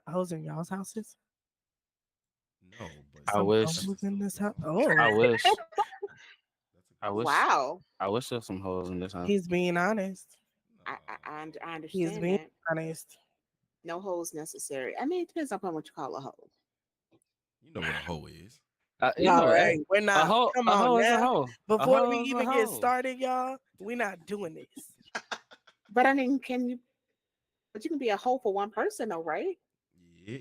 hoes in y'all's houses? No, but I Some wish. hoes in this house. I Oh, wish. that's a I good. wish. Wow. I wish there was some hoes in this house. he's being honest. I He's understand being that. honest. No holes necessary. I mean, it depends upon what you call a hole. You know what a hoe is. You All know, right, hey, we're not. Come a on hoe is a now. hoe. A Before we hoe is a even get hoe. started, y'all, we're not doing this. But I mean, can you? But you can be a hole for one person, though, right? Yeah.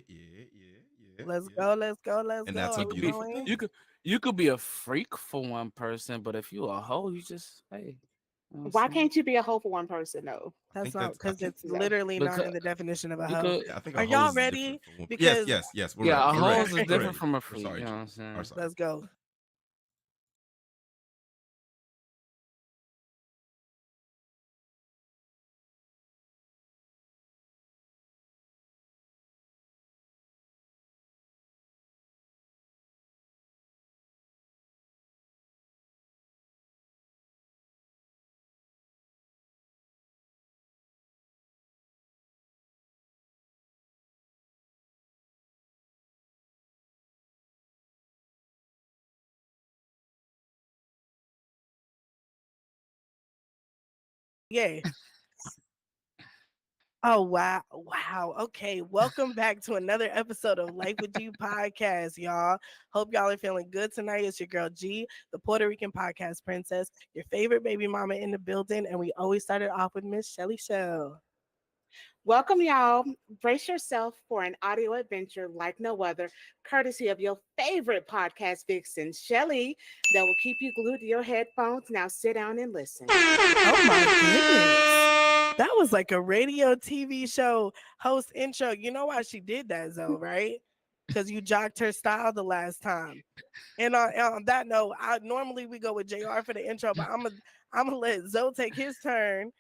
Let's go. Let's go. Let's And go. that's Are a You we could be, beautiful going? you thing. could, you could be a freak for one person, but if you a hoe, you just hey. You know what I'm Why saying? can't you be a hole for one person, though? That's not I because think it's No. literally not Because in the definition of a you hoe. could, yeah, I think a Are hoe y'all is ready? different from one. Yes, Because yes. We're yeah, ready. a We're hose ready. is We're different ready. from a We're freak. sorry, You know what Jay. I'm We're saying? sorry. let's go. Yay. Oh wow. Wow. Okay. Welcome back to another episode of Life with G podcast, y'all. Hope y'all are feeling good tonight. It's your girl G, the Puerto Rican podcast princess, your favorite baby mama in the building. And we always started off with Miss Shelly Shell. Welcome, y'all. Brace yourself for an audio adventure like no other, courtesy of your favorite podcast vixen, Shelly, that will keep you glued to your headphones. Now sit down and listen. Oh my goodness. That was like a radio TV show host intro. You know why she did that, Zoe, right? Because you jocked her style the last time. And on that note, I normally we go with JR for the intro, but I'm gonna let Zoe take his turn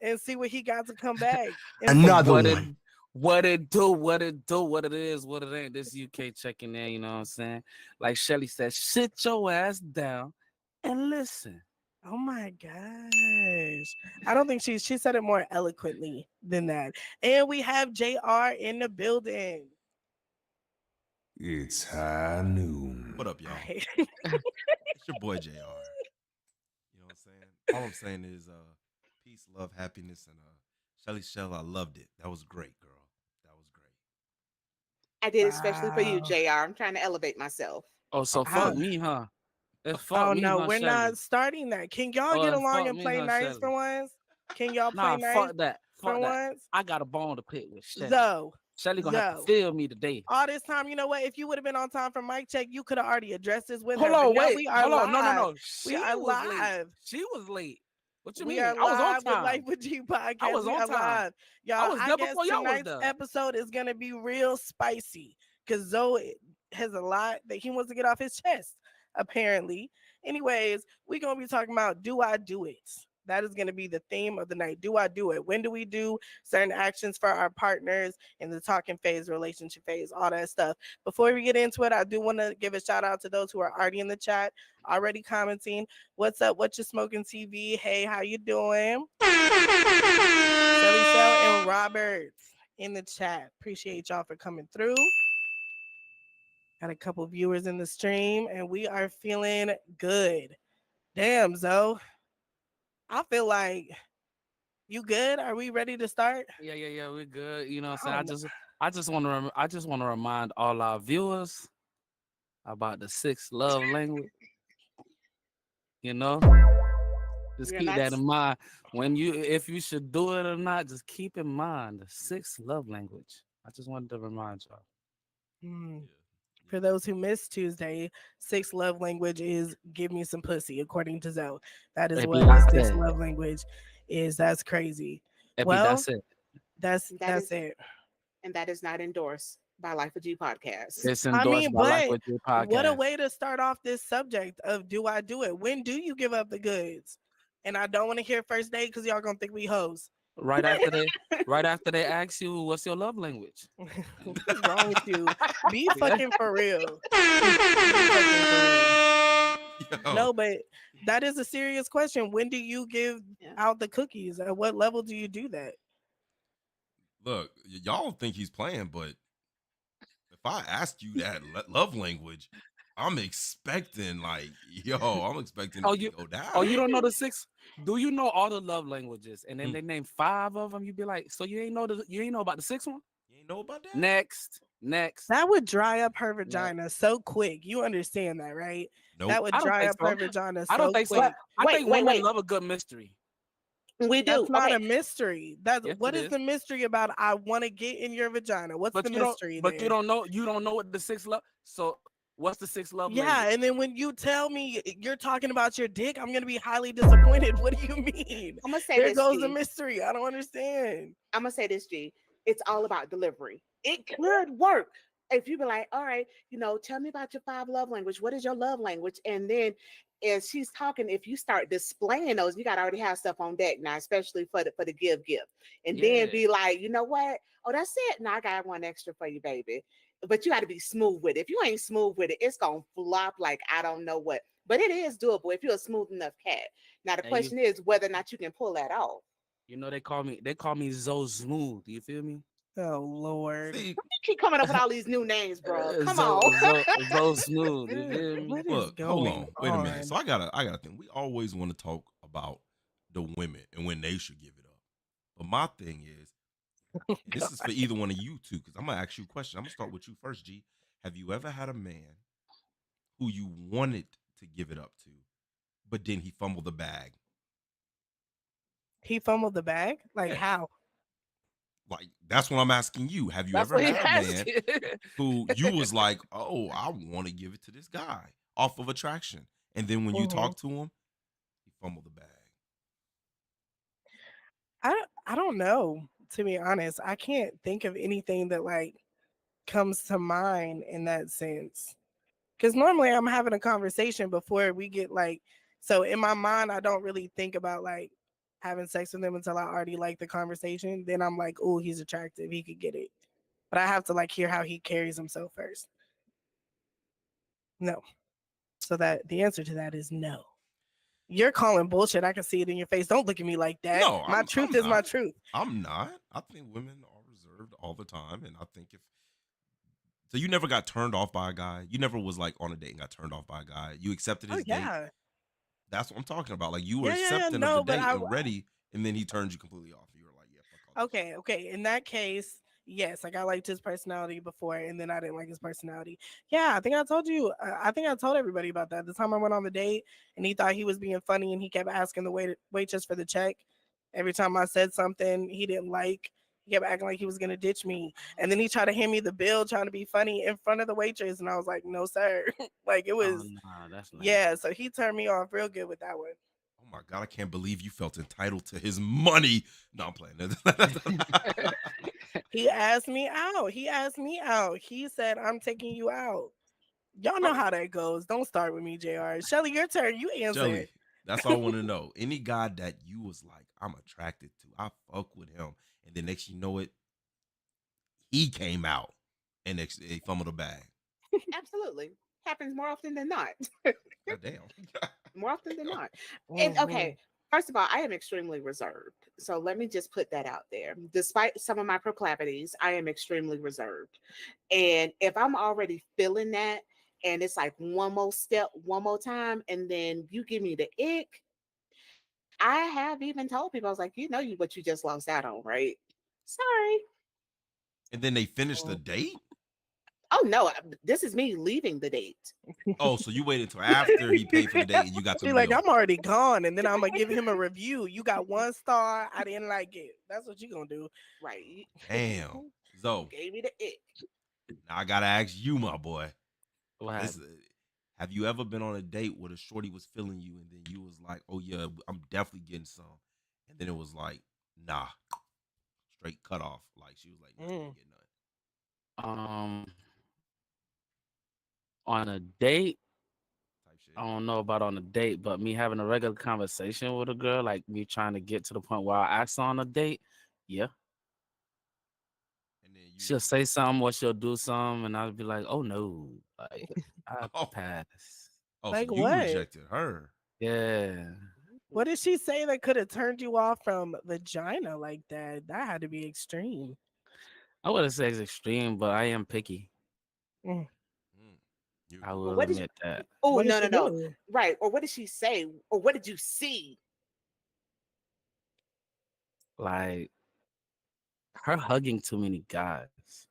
and see what he got to come back and say. Another what one. What it do, what it do, what it is, what it ain't. This UK checking in, you know what I'm saying? Like Shelly said, sit your ass down and listen. Oh my gosh. I don't think she said it more eloquently than that. And we have JR in the building. It's high noon. What up, y'all? Right. It's your boy JR. You know what I'm saying? All I'm saying is peace, love, happiness, and Shelly Shell, I loved it. That was great, girl. That was great. I did especially for you, Wow. JR. I'm trying to elevate myself. Oh, so I, fuck me, huh? It's fuck oh me, no, huh, we're Shelly? not starting that. Can y'all Oh, get it's along fuck and me, play huh, nice for Shelly? once? Can y'all play Nah, nice fuck that. for Fuck that. once? I got a bone to pick with Shelly. Zoe, Shelly gonna have to Zoe. feel me today. All this time, you know what? If you would have been on time for mic check, you could have already addressed this with Hold her. But on, now wait. we are Hold on. No, no, live. no. We She are was late. live. She was late. What you We mean? are I was on live with Life time. with G I podcast. was We on are time. live. I Y'all, was I there guess before y'all was tonight's there. episode is going to be real spicy because Zoe has a lot that he wants to get off his chest, apparently. Anyways, we're going to be talking about Do I Do It? That is going to be the theme of the night. Do I do it? When do we do certain actions for our partners in the talking phase, relationship phase, all that stuff? Before we get into it, I do want to give a shout out to those who are already in the chat, already commenting. What's up? What you smoking, TV? Hey, how you doing? Shelly Shell and Robert in the chat. Appreciate y'all for coming through. Got a couple viewers in the stream, and we are feeling good. Damn, Zoe. I feel like you good. Are we ready to start? Yeah. We're good. You know what I I'm don't saying? I just want to remind all our viewers about the 6 love language. You know, just We are keep not. that in mind if you should do it or not. Just keep in mind the 6 love language. I just wanted to remind y'all. Hmm. Yeah. For those who missed Tuesday, 6 love language is give me some pussy, according to Zoe. That is Epi, what the that's sixth it. love language is. That's crazy. Epi, Well, that's it. That that's is, it. and that is not endorsed by Life of G podcast. It's I endorsed mean, by Life but with Your what a podcast. way to start off this subject of do I do it? When do you give up the goods? And I don't want to hear first date because y'all gonna think we hoes. Right after they ask you what's your love language. What's wrong with you? Be Yeah. fucking for real. Be fucking for real. Yo, No, but that is a serious question. When do you give Yeah. out the cookies? At what level do you do that? Look, y'all think he's playing, but if I ask you that love language, I'm expecting I'm expecting Oh, it to you go down. oh, you don't know the 6? Do you know all the love languages? And then Mm. they name 5 of them. You be like, so you ain't know about the 6th one? You ain't know about that? Next. That would dry up her Next. vagina so quick. You understand that, right? Nope. That would I don't dry think up so. her vagina I don't so think so. quick. I Wait, think wait, women wait. love a good mystery. We do. That's not Okay. a mystery. That's Yes, what it is is. the mystery about I want to get in your vagina? What's But the you don't. mystery But there? you don't know what the 6th love. So what's the 6th love Yeah, language? and then when you tell me you're talking about your dick, I'm gonna be highly disappointed. What do you mean? I'm gonna say There this, goes the G. mystery. I don't understand. I'm gonna say this, G. It's all about delivery. It could work if you be like, all right, tell me about your 5 love language. What is your love language? And then as she's talking, if you start displaying those, you got to already have stuff on deck now, especially for the give, and then Yeah. be like, you know what? Oh, that's it. Now I got one extra for you, baby. But you got to be smooth with it. If you ain't smooth with it, it's gonna flop like I don't know what. But it is doable if you're a smooth enough cat. Now the And question is whether or not you can pull that off. they call me Zo Smooth. You feel me? Oh Lord. See, You keep coming up with all these new names, bro. Come Zo, on. Zo Smooth. You feel me? What is look, hold going on. Wait a minute. on? So I gotta think. We always want to talk about the women and when they should give it up. But my thing is, and this is for either one of you two, because I'm gonna ask you a question. I'm gonna start with you first, G. Have you ever had a man who you wanted to give it up to, but then he fumbled the bag? He fumbled the bag? Like Yeah. how? Like, that's what I'm asking you. Have you That's ever what he had a man asked. who you was like, oh, I want to give it to this guy off of attraction, and then when you Mhm. talk to him, he fumbled the bag? I don't know, to be honest. I can't think of anything that like comes to mind in that sense. Because normally I'm having a conversation before we get like, so in my mind, I don't really think about like having sex with him until I already like the conversation. Then I'm like, oh, he's attractive. He could get it. But I have to like hear how he carries himself first. No. So that the answer to that is no. You're calling bullshit. I can see it in your face. Don't look at me like that. No, My I'm truth is my not. truth. I'm not. I think women are reserved all the time, and I think if so, you never got turned off by a guy. You never was like on a date and got turned off by a guy. You accepted Oh his date. yeah. That's what I'm talking about. Like, you were Yeah. accepting of the No, but date I and ready, and then he turned you completely off. You were like, yeah, fuck all this shit. okay. In that case, yes, like I liked his personality before, and then I didn't like his personality. Yeah, I think I told you. I think I told everybody about that. The time I went on the date, and he thought he was being funny, and he kept asking the waitress for the check. Every time I said something he didn't like, he kept acting like he was gonna ditch me, and then he tried to hand me the bill, trying to be funny in front of the waitress, and I was like, "No, sir." Like it Oh was, nah, that's nice. yeah. So he turned me off real good with that one. Oh my god, I can't believe you felt entitled to his money. No, I'm playing. He asked me out. He asked me out. He said, "I'm taking you out." Y'all know how that goes. Don't start with me, Jr. Shelly, your turn. You answer. Jelly, that's all I want to know. Any guy that you was like, I'm attracted to, I fuck with him, and then next you know it, he came out and he fumbled the bag. Absolutely. Happens more often than not. God damn. More often than not. And okay, first of all, I am extremely reserved. So let me just put that out there. Despite some of my proclivities, I am extremely reserved. And if I'm already feeling that, and it's like one more step, one more time, and then you give me the ick, I have even told people, I was like, what you just lost out on, right? Sorry. And then they finished the date? Oh no, this is me leaving the date. Oh, so you waited until after he paid for the date and you got the Be like, bill. I'm already gone, and then I'm gonna give him a review. You got 1 star. I didn't like it. That's what you gonna do. Right. Damn. So Gave me the ick. now I gotta ask you, my boy. What This, happened? have you ever been on a date where the shorty was feeling you and then you was like, oh yeah, I'm definitely getting some. And then it was like, nah, straight cut off. Like she was like, nah, you ain't getting none On a date, type shit. I don't know about on a date, but me having a regular conversation with a girl, like me trying to get to the point where I ask her on a date, yeah. And then you She'll say something or she'll do something, and I'll be like, oh no, like I Oh. pass. oh, Like so you what? rejected her. Yeah. What did she say that could have turned you off from vagina like that? That had to be extreme. I wouldn't say it's extreme, but I am picky. Mm. You I agree? will What did admit that. Oh, What did no, she no. do? Right. Or what did she say? Or what did you see? Like her hugging too many guys.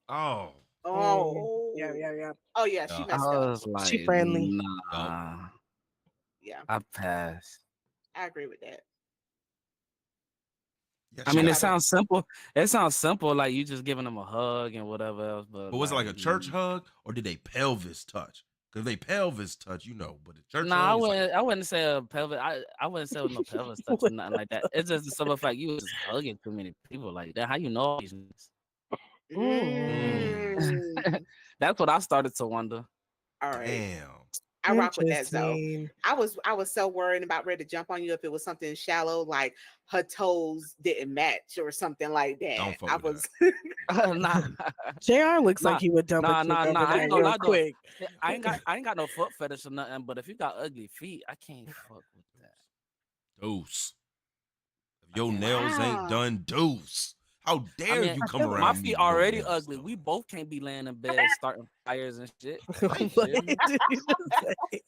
Oh, Yeah, Oh. yeah, yeah. Oh yeah, she yeah. I messed up. was She like, friendly. Yup. nah. Yeah, I pass. I agree with that. Yeah, I she mean, What it got about some. sounds simple. It sounds simple, like you just giving them a hug and whatever else. But But was it like a like, church hug or did they pelvis touch? Because they pelvis touch, but the church nah, hug is like, I wouldn't say a pelvis. I wouldn't say it was no pelvis touch or What nothing like that. It's just the simple fact you was just hugging too many people like that. How you know all these niggas? mm, Mm. That's what I started to wonder. All right. damn. I rock with that though. Interesting. I was so worried about ready to jump on you if it was something shallow, like her toes didn't match or something like that. Don't fuck I with was Nah, JR looks like nah, he would dump a nah, chick nah, over nah. I that ain't gonna real lie though. quick. I ain't got no foot fetish or nothing. But if you got ugly feet, I can't fuck with that. Deuce. If I your can't fuck. nails ain't wow. done, deuce. How I dare mean, you I come feel my like around me feet with no already nails ugly. done? We both can't be laying in bed starting fires and shit. You what feel me? did you just say?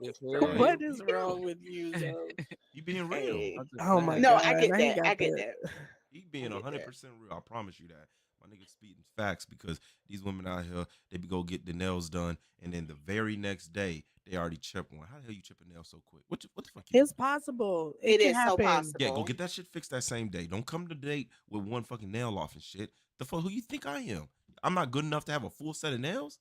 You Go feel ahead. me? What is Be wrong real. with you, though? You being real. Hey. I'm just Oh my saying. No, god, I get I ain't that. I got get that. that. He I being get that. 100% real. I promise you that. My nigga speaking facts because these women out here, they be go get the nails done, and then the very next day, they already chip one. How the hell you chip a nail so quick? What the fuck you It's doing? possible. It It can is so happen. Yeah, go possible. get that shit fixed that same day. Don't come to date with one fucking nail off and shit. The fuck, who you think I am? I'm not good enough to have a full set of nails?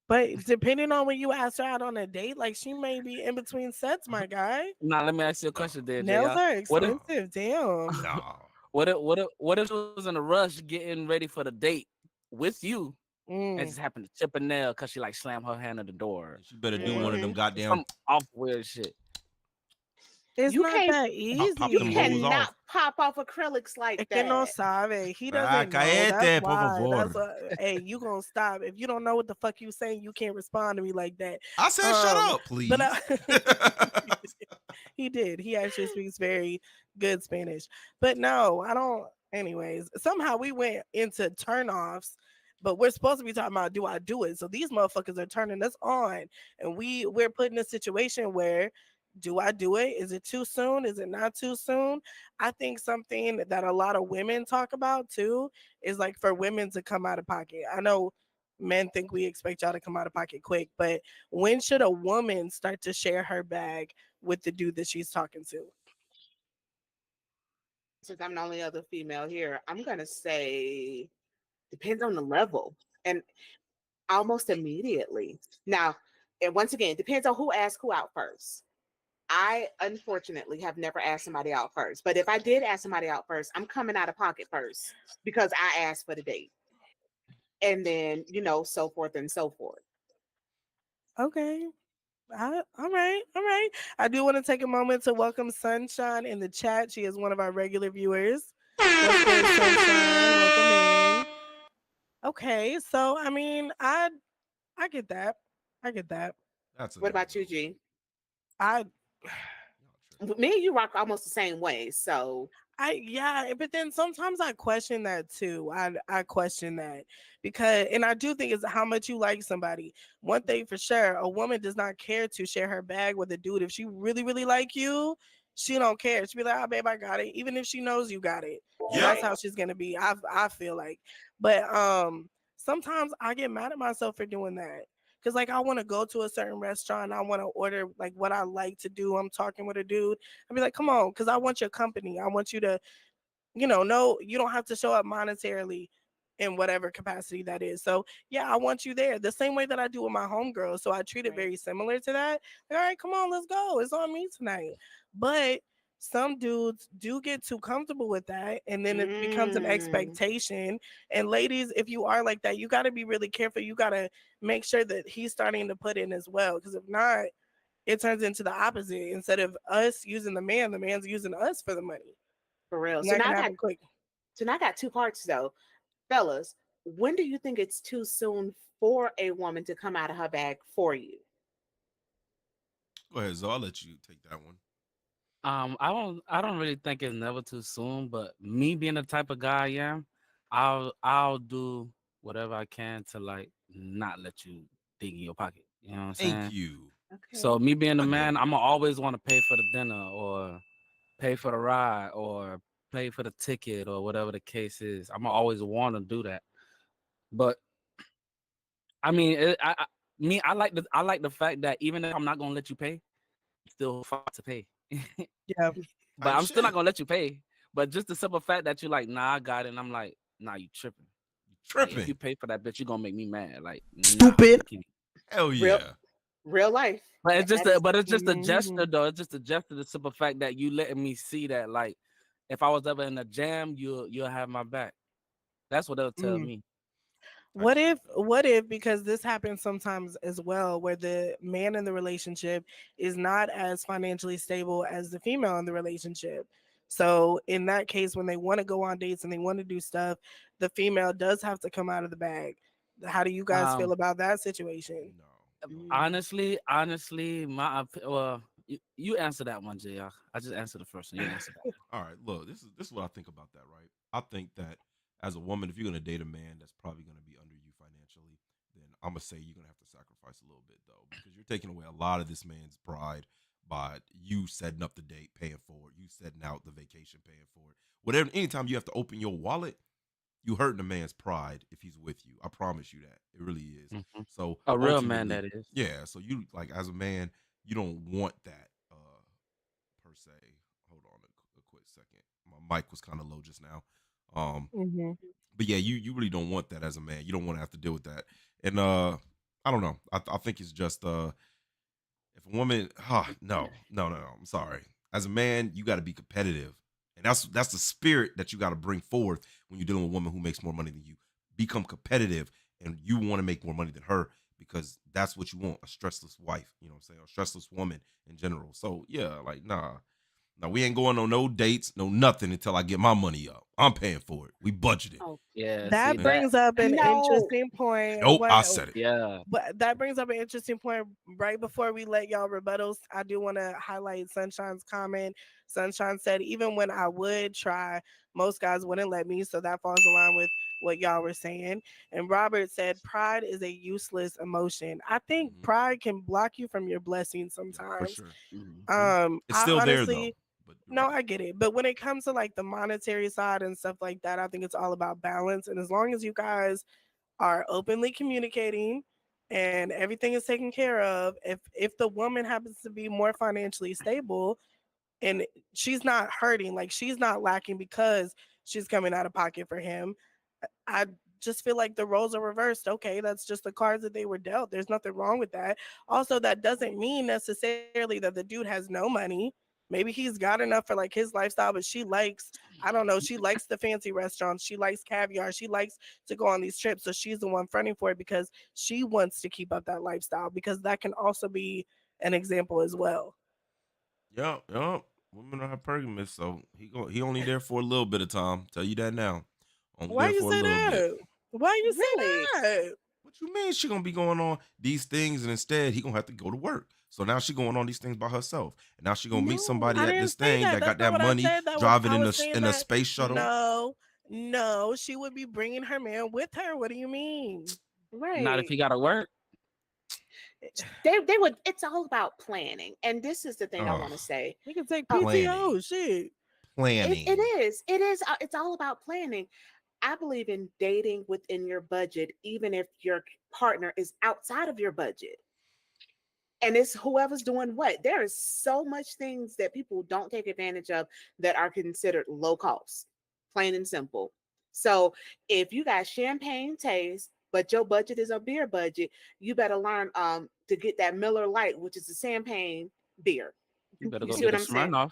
But depending on when you ask her out on a date, like she may be in between sets, my guy. Now let me ask you a No, question, there, Nails Jr. are What if no, expensive. Damn. no. what if she was in a rush getting ready for the date with you and Mm. just happened to chip a nail because she like slammed her hand at the door? And she better do one of them Hmm. goddamn Some off weird shit. It's You not can't. that pop You them hoes easy. off. cannot pop off acrylics like Es que no that. sabe. He Ah, doesn't know. That's cállate, por why. That's favor. why. Hey, you gonna stop if you don't know what the fuck you saying. You can't respond to me like that. I said shut up, But please. he did. He actually speaks very good Spanish. But no, I don't. Anyways, somehow we went into turnoffs, but we're supposed to be talking about do I do it? So these motherfuckers are turning us on, and we're put in a situation where do I do it? Is it too soon? Is it not too soon? I think something that a lot of women talk about too is like for women to come out of pocket. I know men think we expect y'all to come out of pocket quick, but when should a woman start to share her bag with the dude that she's talking to? Since I'm the only other female here, I'm gonna say depends on the level and almost immediately. Now, and once again, depends on who asked who out first. I unfortunately have never asked somebody out first, but if I did ask somebody out first, I'm coming out of pocket first because I asked for the date, and then so forth and so forth. Okay. All right, all right. I do want to take a moment to welcome Sunshine in the chat. She is one of our regular viewers. What's good, Sunshine? Welcome in. Okay, so I mean, I get that. I get that. That's a What about no-no. you, G? I Y'all tripping. Me and you rock almost the same way, so yeah, but then sometimes I question that too. I question that because and I do think it's how much you like somebody. One thing for sure, a woman does not care to share her bag with a dude. If she really, really like you, she don't care. She'll be like, oh babe, I got it. Even if she knows you got it. And that's Yep. how she's gonna be. I feel like. But sometimes I get mad at myself for doing that. Cause like I want to go to a certain restaurant, I want to order like what I like to do. I'm talking with a dude. I'd be like, come on, because I want your company. I want you to, no, you don't have to show up monetarily in whatever capacity that is. So yeah, I want you there. The same way that I do with my homegirls. So I treat it right. very similar to that. Like, all right, come on, let's go. It's on me tonight. But some dudes do get too comfortable with that and then it becomes an Mm, expectation. And ladies, if you are like that, you got to be really careful. You got to make sure that he's starting to put in as well. Because if not, it turns into the opposite. Instead of us using the man's using us for the money. for real. And that can happen quick. So now I got two parts though, fellas. When do you think it's too soon for a woman to come out of her bag for you? Go ahead, Zoe. I'll let you take that one. I don't really think it's never too soon, but me being the type of guy I am, I'll do whatever I can to like not let you dig in your pocket. You know what I'm Thank saying? you. Okay. So me being the I get man, it. I'ma always want to pay for the dinner or pay for the ride or pay for the ticket or whatever the case is. I'ma always want to do that. But I mean, I like the fact that even if I'm not gonna let you pay, you still fight to pay. Yeah. But Type I'm still not shit. gonna let you pay. But just the simple fact that you're like, nah, I got it, and I'm like, nah, you tripping. Like, if you Tripping. pay for that bitch, you're gonna make me mad. Like, nah, Stupid. you can't. Hell Real yeah. real life. But it's just That is but it's just a gesture Mhm. though. It's just a gesture, the simple fact that you letting me see that, like, if I was ever in a jam, you'll have my back. That's what they'll tell Mm. me. Type shit. What if, because this happens sometimes as well, where the man in the relationship is not as financially stable as the female in the relationship. So in that case, when they want to go on dates and they want to do stuff, the female does have to come out of the bag. How do you guys feel Um, about that situation? No. No. honestly, well, you answer that one, JR. I just answered the first one. You answer that. All right, look, this is what I think about that, right? I think that as a woman, if you're gonna date a man that's probably gonna be under you financially, then I'm gonna say you're gonna have to sacrifice a little bit though, because you're taking away a lot of this man's pride by you setting up the date, paying for it, you setting out the vacation, paying for it. Whatever, anytime you have to open your wallet, you hurting a man's pride if he's with you. I promise you that. It really is. Mhm. So A real man, ultimately, that is. yeah. So you like as a man, you don't want that per se. Hold on a quick second. My mic was kind of low just now. Hmm. But yeah, you really don't want that as a man. You don't want to have to deal with that. And I don't know. I think it's just if a woman, no. I'm sorry. As a man, you got to be competitive, and that's the spirit that you got to bring forth when you're dealing with a woman who makes more money than you. Become competitive, and you want to make more money than her because that's what you want—a stressless wife. You know what I'm saying? A stressless woman in general. So yeah, like nah. Now we ain't going on no dates, no nothing until I get my money up. I'm paying for it. We budgeted. oh Yeah, see That that. brings up an no. interesting point. Nope, I said it. Yeah. But that brings up an interesting point. Right before we let y'all rebuttals, I do want to highlight Sunshine's comment. Sunshine said, even when I would try, most guys wouldn't let me. So that falls in line with what y'all were saying. And Robert said, pride is a useless emotion. I think Mhm. pride can block you from your blessings Yeah, for sometimes. sure. Mhm. It's I still there though. honestly, But you're no, right. I get it. But when it comes to like the monetary side and stuff like that, I think it's all about balance. And as long as you guys are openly communicating and everything is taken care of, if the woman happens to be more financially stable and she's not hurting, like she's not lacking because she's coming out of pocket for him, I just feel like the roles are reversed. Okay, that's just the cards that they were dealt. There's nothing wrong with that. Also, that doesn't mean necessarily that the dude has no money. Maybe he's got enough for like his lifestyle, but she likes, I don't know, she likes the fancy restaurants, she likes caviar, she likes to go on these trips. So she's the one fronting for it because she wants to keep up that lifestyle, because that can also be an example as well. Yep, yep. Women are hypergamous, so he only there for a little bit of time. Tell you that now. Only Why there you for a say little bit. that? Why you Really? say that? What you mean she gonna be going on these things and instead he gonna have to go to work? So now she going on these things by herself, and now she gonna meet I somebody No. at didn't this say thing that. that That's got not that what I money said. driving I in was a saying in a that space shuttle. no, she would be bringing her man with her. What do you mean? Not if Right. he gotta work. They would, it's all about planning. And this is the thing I Oh, want to say. He can take Uh, planning, PTO. Shit. it planning. is. It is. It's all about planning. I believe in dating within your budget, even if your partner is outside of your budget. And it's whoever's doing what. There is so much things that people don't take advantage of that are considered low cost, plain and simple. So if you got champagne taste, but your budget is a beer budget, you better learn to get that Miller Lite, which is a champagne beer. You better You go see get what a I'm saying? Smirnoff.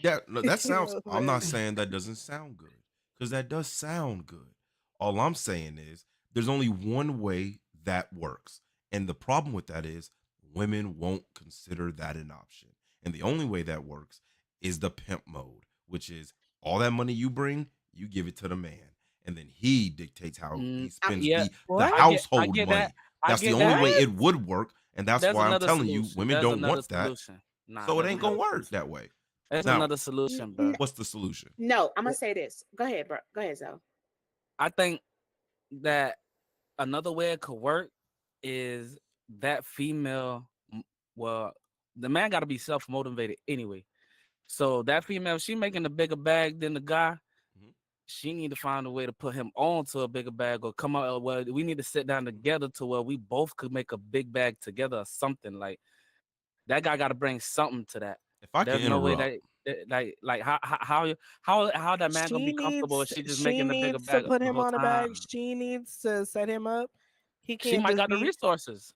Yeah, no, that sounds. Yo, I'm not man. saying that doesn't sound good because that does sound good. All I'm saying is there's only one way that works, and the problem with that is women won't consider that an option. And the only way that works is the pimp mode, which is all that money you bring, you give it to the man, and then he dictates how he spends Yeah, the What? I household get that. money. I That's the get only that. way What? it would work, and that's There's why I'm another telling you, solution. women There's don't another want that, solution. Nah, so it there's ain't gonna another work solution. that way. There's Now, another solution, bro. what's the solution? No, I'm gonna say this. Go ahead, bro. Go ahead, Zoe. I think that another way it could work is that female. Well, the man got to be self motivated anyway. So that female, she making a bigger bag than the guy. Mhm. She need to find a way to put him on to a bigger bag or come out. Well, we need to sit down together to where we both could make a big bag together or something. Like that guy got to bring something to that. If I can There's no way interrupt, like how that man gonna be comfortable if she just She making the bigger needs to bag put the him whole on a bag. time. She needs to set him up. He She can't might just got the be. resources.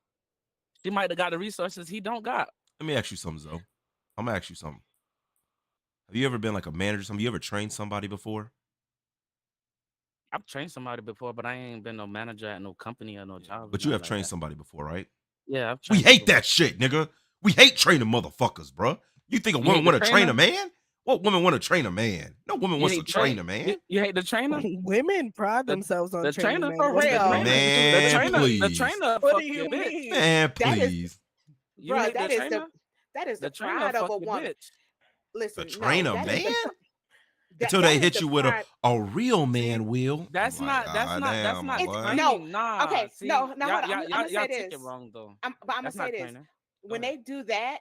She might have got the resources he don't got. let me ask you something, Zoe. I'm gonna ask you something. Have you ever been like a manager? Something? You ever trained somebody before? I've trained somebody before, but I ain't been no manager at no company or no job. But you have like trained that. somebody before, right? Yeah, I've We trained hate people that shit, nigga. We hate training motherfuckers, bro. You think a You woman hate the want to train a trainer? man? What woman want to train a man? No woman You wants to hate train a man. You hate the trainer? Women pride The- themselves on the training trainer? men. For What's the real. difference? Man, The please. trainer What fuck do you your bitch. mean? Man, That is- please. You Bruh, hate the that is trainer? the trainer pride of fuck a your woman. bitch. Listen, To train a that is man? that- Until that they is hit the you with pride. a real man will. That's I'm not like, that's "Ah, not that's damn, not what?" training. No, Nah. okay, See, no, hold on. I'm gonna y'all say took it this. wrong though. But I'm gonna That's say not this. training. When ahead. they do that,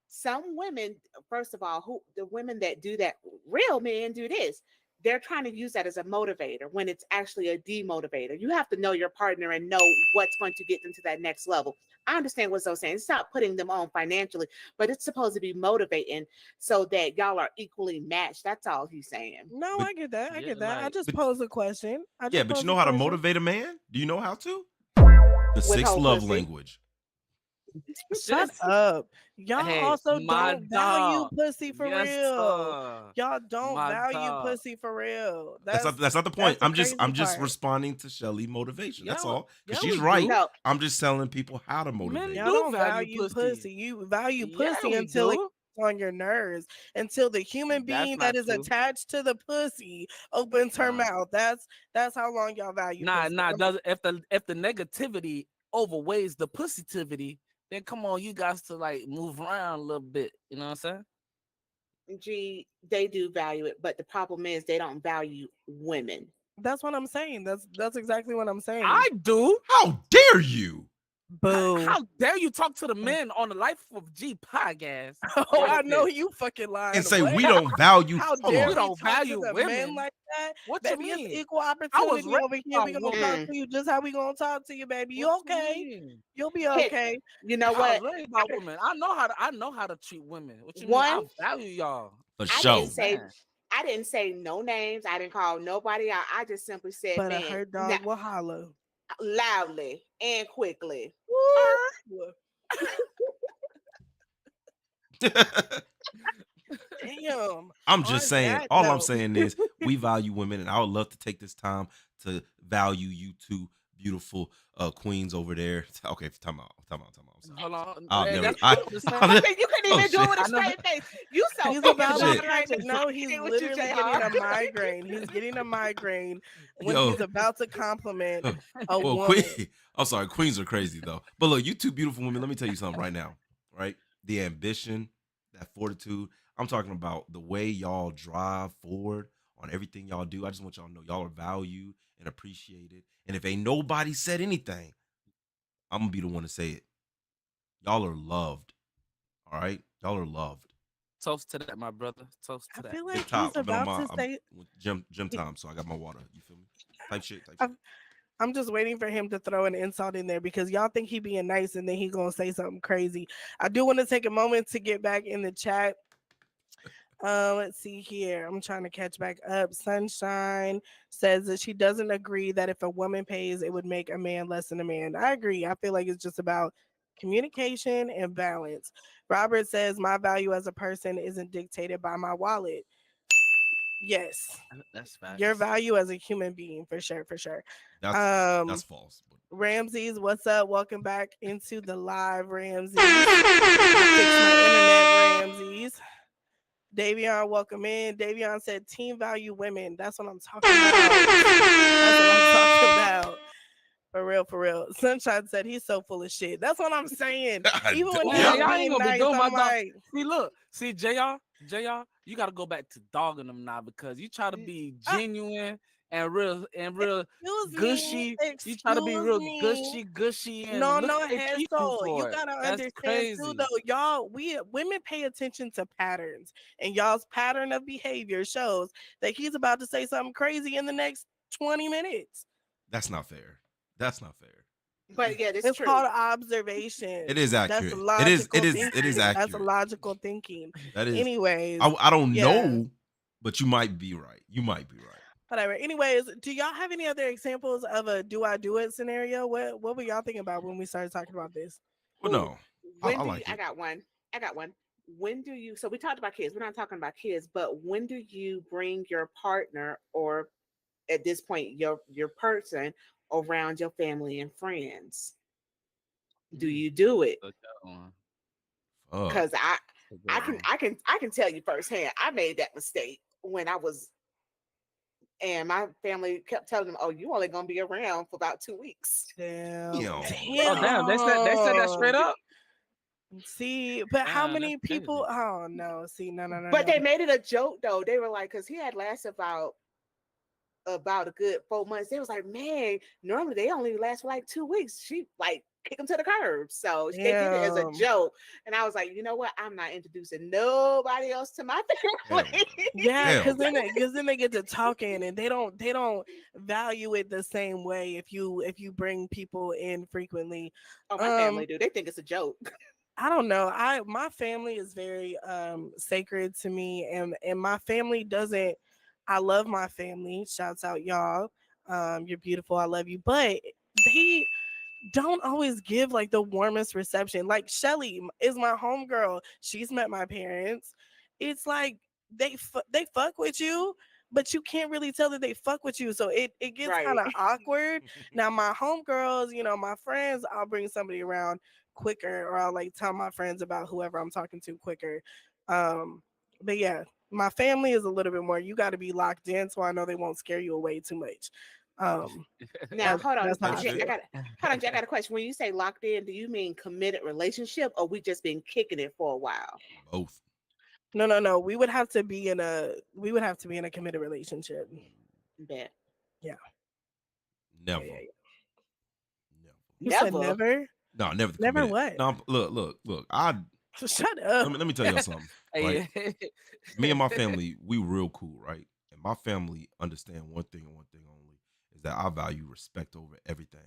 some women, first of all, who the women that do that, real men do this. They're trying to use that as a motivator when it's actually a demotivator. You have to know your partner and know what's going to get them to that next level. I understand what Zoe's saying. It's not putting them on financially, but it's supposed to be motivating so that y'all are equally matched. That's all he's saying. No, But- I get that. I Yeah, get that. I like- just But- posed a question. Yeah, but you know how to motivate a man? Do you know how to? The sixth Withhold love pussy. language. Shut Sis, up. Y'all Hey, also my don't value dog. pussy for Yes, real. sir. Y'all don't My value dog. pussy for real. That's not the point. the I'm just crazy part. responding to Shelly motivation. That's Yeah, all. Because yeah, she's we right. do. No, I'm just telling people how to motivate. Y'all do don't value value pussy. You value Yeah, pussy we until it do. gets on your nerves. Until the human That's being not that is true. attached to the pussy opens her Nah. mouth. That's how long y'all value pussy. Nah. Does if the negativity overweighs the positivity, then come on, you guys to like move around a little bit. You know what I'm saying? G, they do value it, but the problem is they don't value women. That's what I'm saying. That's exactly what I'm saying. I do. How dare you? Boo. How dare you talk to the men on the Life of G podcast? Oh, I like know this? you fucking lying. And say What? we don't value. How Hold dare on. we We don't talk to value the women. men like that? What Baby, you it's mean? equal I was opportunity over here. by We gonna women. talk to you just how we gonna talk to you, baby. You What okay? mean? You'll be Pick. okay. You know I was what? raised by women. I know how to treat women. What you One- mean? I value y'all. For I sure. didn't say no names. I didn't call nobody out. I just simply said, But a man, hurt dog will holler. loudly and quickly. Damn. I'm just On saying, that all I'm note. saying is we value women, and I would love to take this time to value you two beautiful queens over there. Okay, time out. I'm sorry. Hold on. I'll Hey, never- that's I- what I'm saying. I mean, you couldn't Oh, even do shit. it with a I know. straight face. You so He's fucking about Shit. to no, he's with you, literally JR. getting a migraine. He's getting a migraine when Yo. he's about to compliment a Well, woman. I'm sorry, queens are crazy though. But look, you two beautiful women. Let me tell you something right now. Right, the ambition, that fortitude. I'm talking about the way y'all drive forward on everything y'all do. I just want y'all to know y'all are valued and appreciated. And if ain't nobody said anything, I'm gonna be the one to say it. Y'all are loved. All right, y'all are loved. Toast to that, my brother. Toast to I that. feel Tip like top. he's I've been on about to say. gym time, so I got my water. You feel me? Type shit. I'm just waiting for him to throw an insult in there because y'all think he being nice and then he gonna say something crazy. I do want to take a moment to get back in the chat. Let's see here. I'm trying to catch back up. Sunshine says that she doesn't agree that if a woman pays, it would make a man less than a man. I agree. I feel like it's just about communication and balance. Robert says my value as a person isn't dictated by my wallet. Yes, That's facts. your value as a human being for sure, for sure. That's false. But Ramses, what's up? Welcome back into the live, Ramses. I fixed my internet, Ramses. Davion, welcome in. Davion said, "Team value women." That's what I'm talking about. That's what I'm talking about. For real, for real. Sunshine said he's so full of shit. That's what I'm saying. Even when Yeah, he's y'all ain't being gonna be nice, doing my I'm dog. like, See, JR, you got to go back to dogging them now because you try to be genuine and real Excuse gushy. me. You try to be Excuse real me. gushy, and No, look no, at they treat you Hazel. You for it. gotta That's understand too, crazy. though. Y'all, we women pay attention to patterns, and y'all's pattern of behavior shows that he's about to say something crazy in the next 20 minutes. That's not fair. That's not fair. But yeah, it's It's true. called observation. It is That's accurate. It logical is thinking. That's accurate. logical thinking. That is. Anyways, I don't yeah. know, but you might be right. You might be right. Whatever. Anyways, do y'all have any other examples of a do I do it scenario? What were y'all thinking about when we started talking about this? Well, Ooh, no, when I do like you? it. I got one. When do you? So we talked about kids. We're not talking about kids, but when do you bring your partner, or at this point your person, around your family and friends? Do you do it? Look that one. Fuck. Because I can tell you firsthand. I made that mistake when I was, and my family kept telling them, "Oh, you only gonna be around for about 2 weeks." Damn. Damn. Oh damn, they said that straight up. See, but how Damn, many that's crazy. people? Oh no. See, no. But they made it a joke though. They were like, because he had lasted about a good 4 months. They was like, man, normally they only last for like 2 weeks. She like kick them to the curb. So they did it as a Damn. joke. And I was like, you know what? I'm not introducing nobody else to my family. Yeah, Hell because then they get to talking and they don't value it the same way if you bring people in frequently. Oh, my family do. They think it's a joke. I don't know. My family is very sacred to me, and my family doesn't. I love my family. Shouts out y'all. You're beautiful. I love you. But they don't always give like the warmest reception. Like Shelly is my homegirl. She's met my parents. It's like they fuck with you, but you can't really tell that they fuck with you. So it gets Right. kind of awkward. Now my homegirls, my friends, I'll bring somebody around quicker, or I'll like tell my friends about whoever I'm talking to quicker. But yeah, my family is a little bit more. You got to be locked in, so I know they won't scare you away too much. Now, hold on. that's how I That's feel. Hold on, Jay, I got a question. When you say locked in, do you mean committed relationship, or we just been kicking it for a while? Both. No. We would have to be in a committed relationship. Bet. Never. Yeah. Never. You said never? No, never. Never committed. what? No, look. Shut up. Let me tell y'all something. Right? Hey, Me and my family, we real cool, right? And my family understand one thing and one thing only is that I value respect over everything.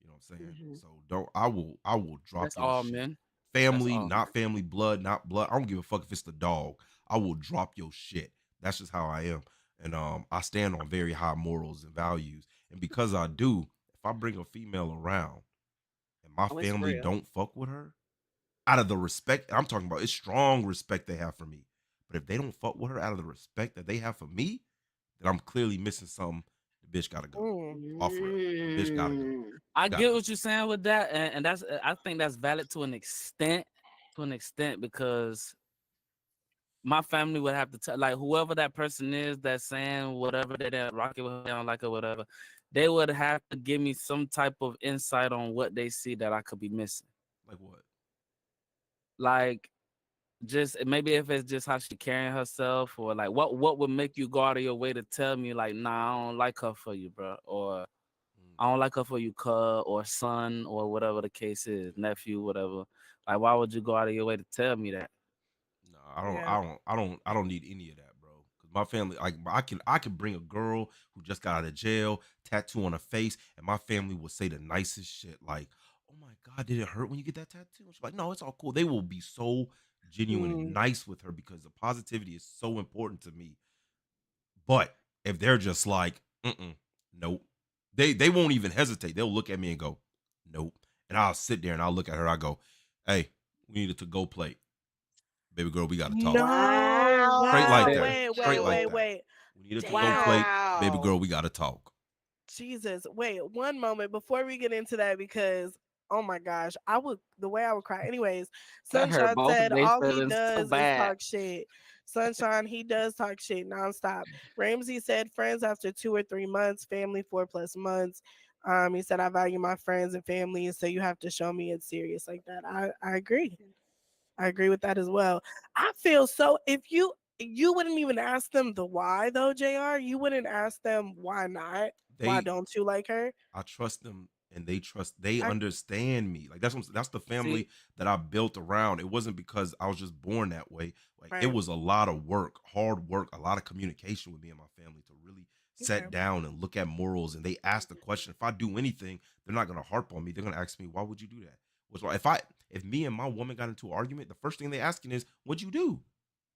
You know what I'm saying? Mhm. So I will drop that's your all, shit. man. Family, That's all. not family, blood, not blood. I don't give a fuck if it's the dog. I will drop your shit. That's just how I am. And I stand on very high morals and values. And because I do, if I bring a female around and my Oh, it's family real. don't fuck with her, out of the respect I'm talking about, it's strong respect they have for me. But if they don't fuck with her out of the respect that they have for me, then I'm clearly missing something. The bitch gotta go. Off real. The bitch gotta go. I Gotta get go. what you're saying with that, and that's I think that's valid to an extent, because my family would have to tell, like, whoever that person is that's saying whatever they don't rock it with, they don't like it, whatever, they would have to give me some type of insight on what they see that I could be missing. Like what? Like, just maybe if it's just how she carrying herself, or like what would make you go out of your way to tell me like, nah, I don't like her for you, bro, or I don't like her for you, cuz, or son, or whatever the case is, nephew, whatever. Like, why would you go out of your way to tell me that? No, Yeah. I don't need any of that, bro. Cause my family, like, I can bring a girl who just got out of jail, tattoo on her face, and my family will say the nicest shit, like, "Oh my god, did it hurt when you get that tattoo?" She's like, "No, it's all cool." They will be so genuine and nice with her because the positivity is so important to me. But if they're just like, nope, they won't even hesitate. They'll look at me and go, nope, and I'll sit there and I'll look at her. I go, "Hey, we need to go plate, baby girl. We got to talk." No. Wow. Straight like that. Wait. Straight like that. We needed to go plate, baby girl. We gotta talk. Jesus. Wait, one moment before we get into that, because oh my gosh, the way I would cry. Anyways, That hurt Sunshine both said of their all he feelings so does is bad. talk shit. Sunshine, he does talk shit nonstop. Ramsey said friends after 2 or 3 months, family 4+ months. He said I value my friends and family, so you have to show me it's serious like that. I agree. I agree with that as well. I feel so if you You wouldn't even ask them the why though, JR. You wouldn't ask them why not. Why They don't you like her? I trust them and they I, understand me. Like that's the See, family that I built around. It wasn't because I was just born that way. Like it right. was a lot of work, hard work, a lot of communication with me and my family to really Okay. sit down and look at morals. And they ask the question, if I do anything, they're not gonna harp on me. They're gonna ask me, why would you do that? Which if me and my woman got into an argument, the first thing they asking is, what'd you do?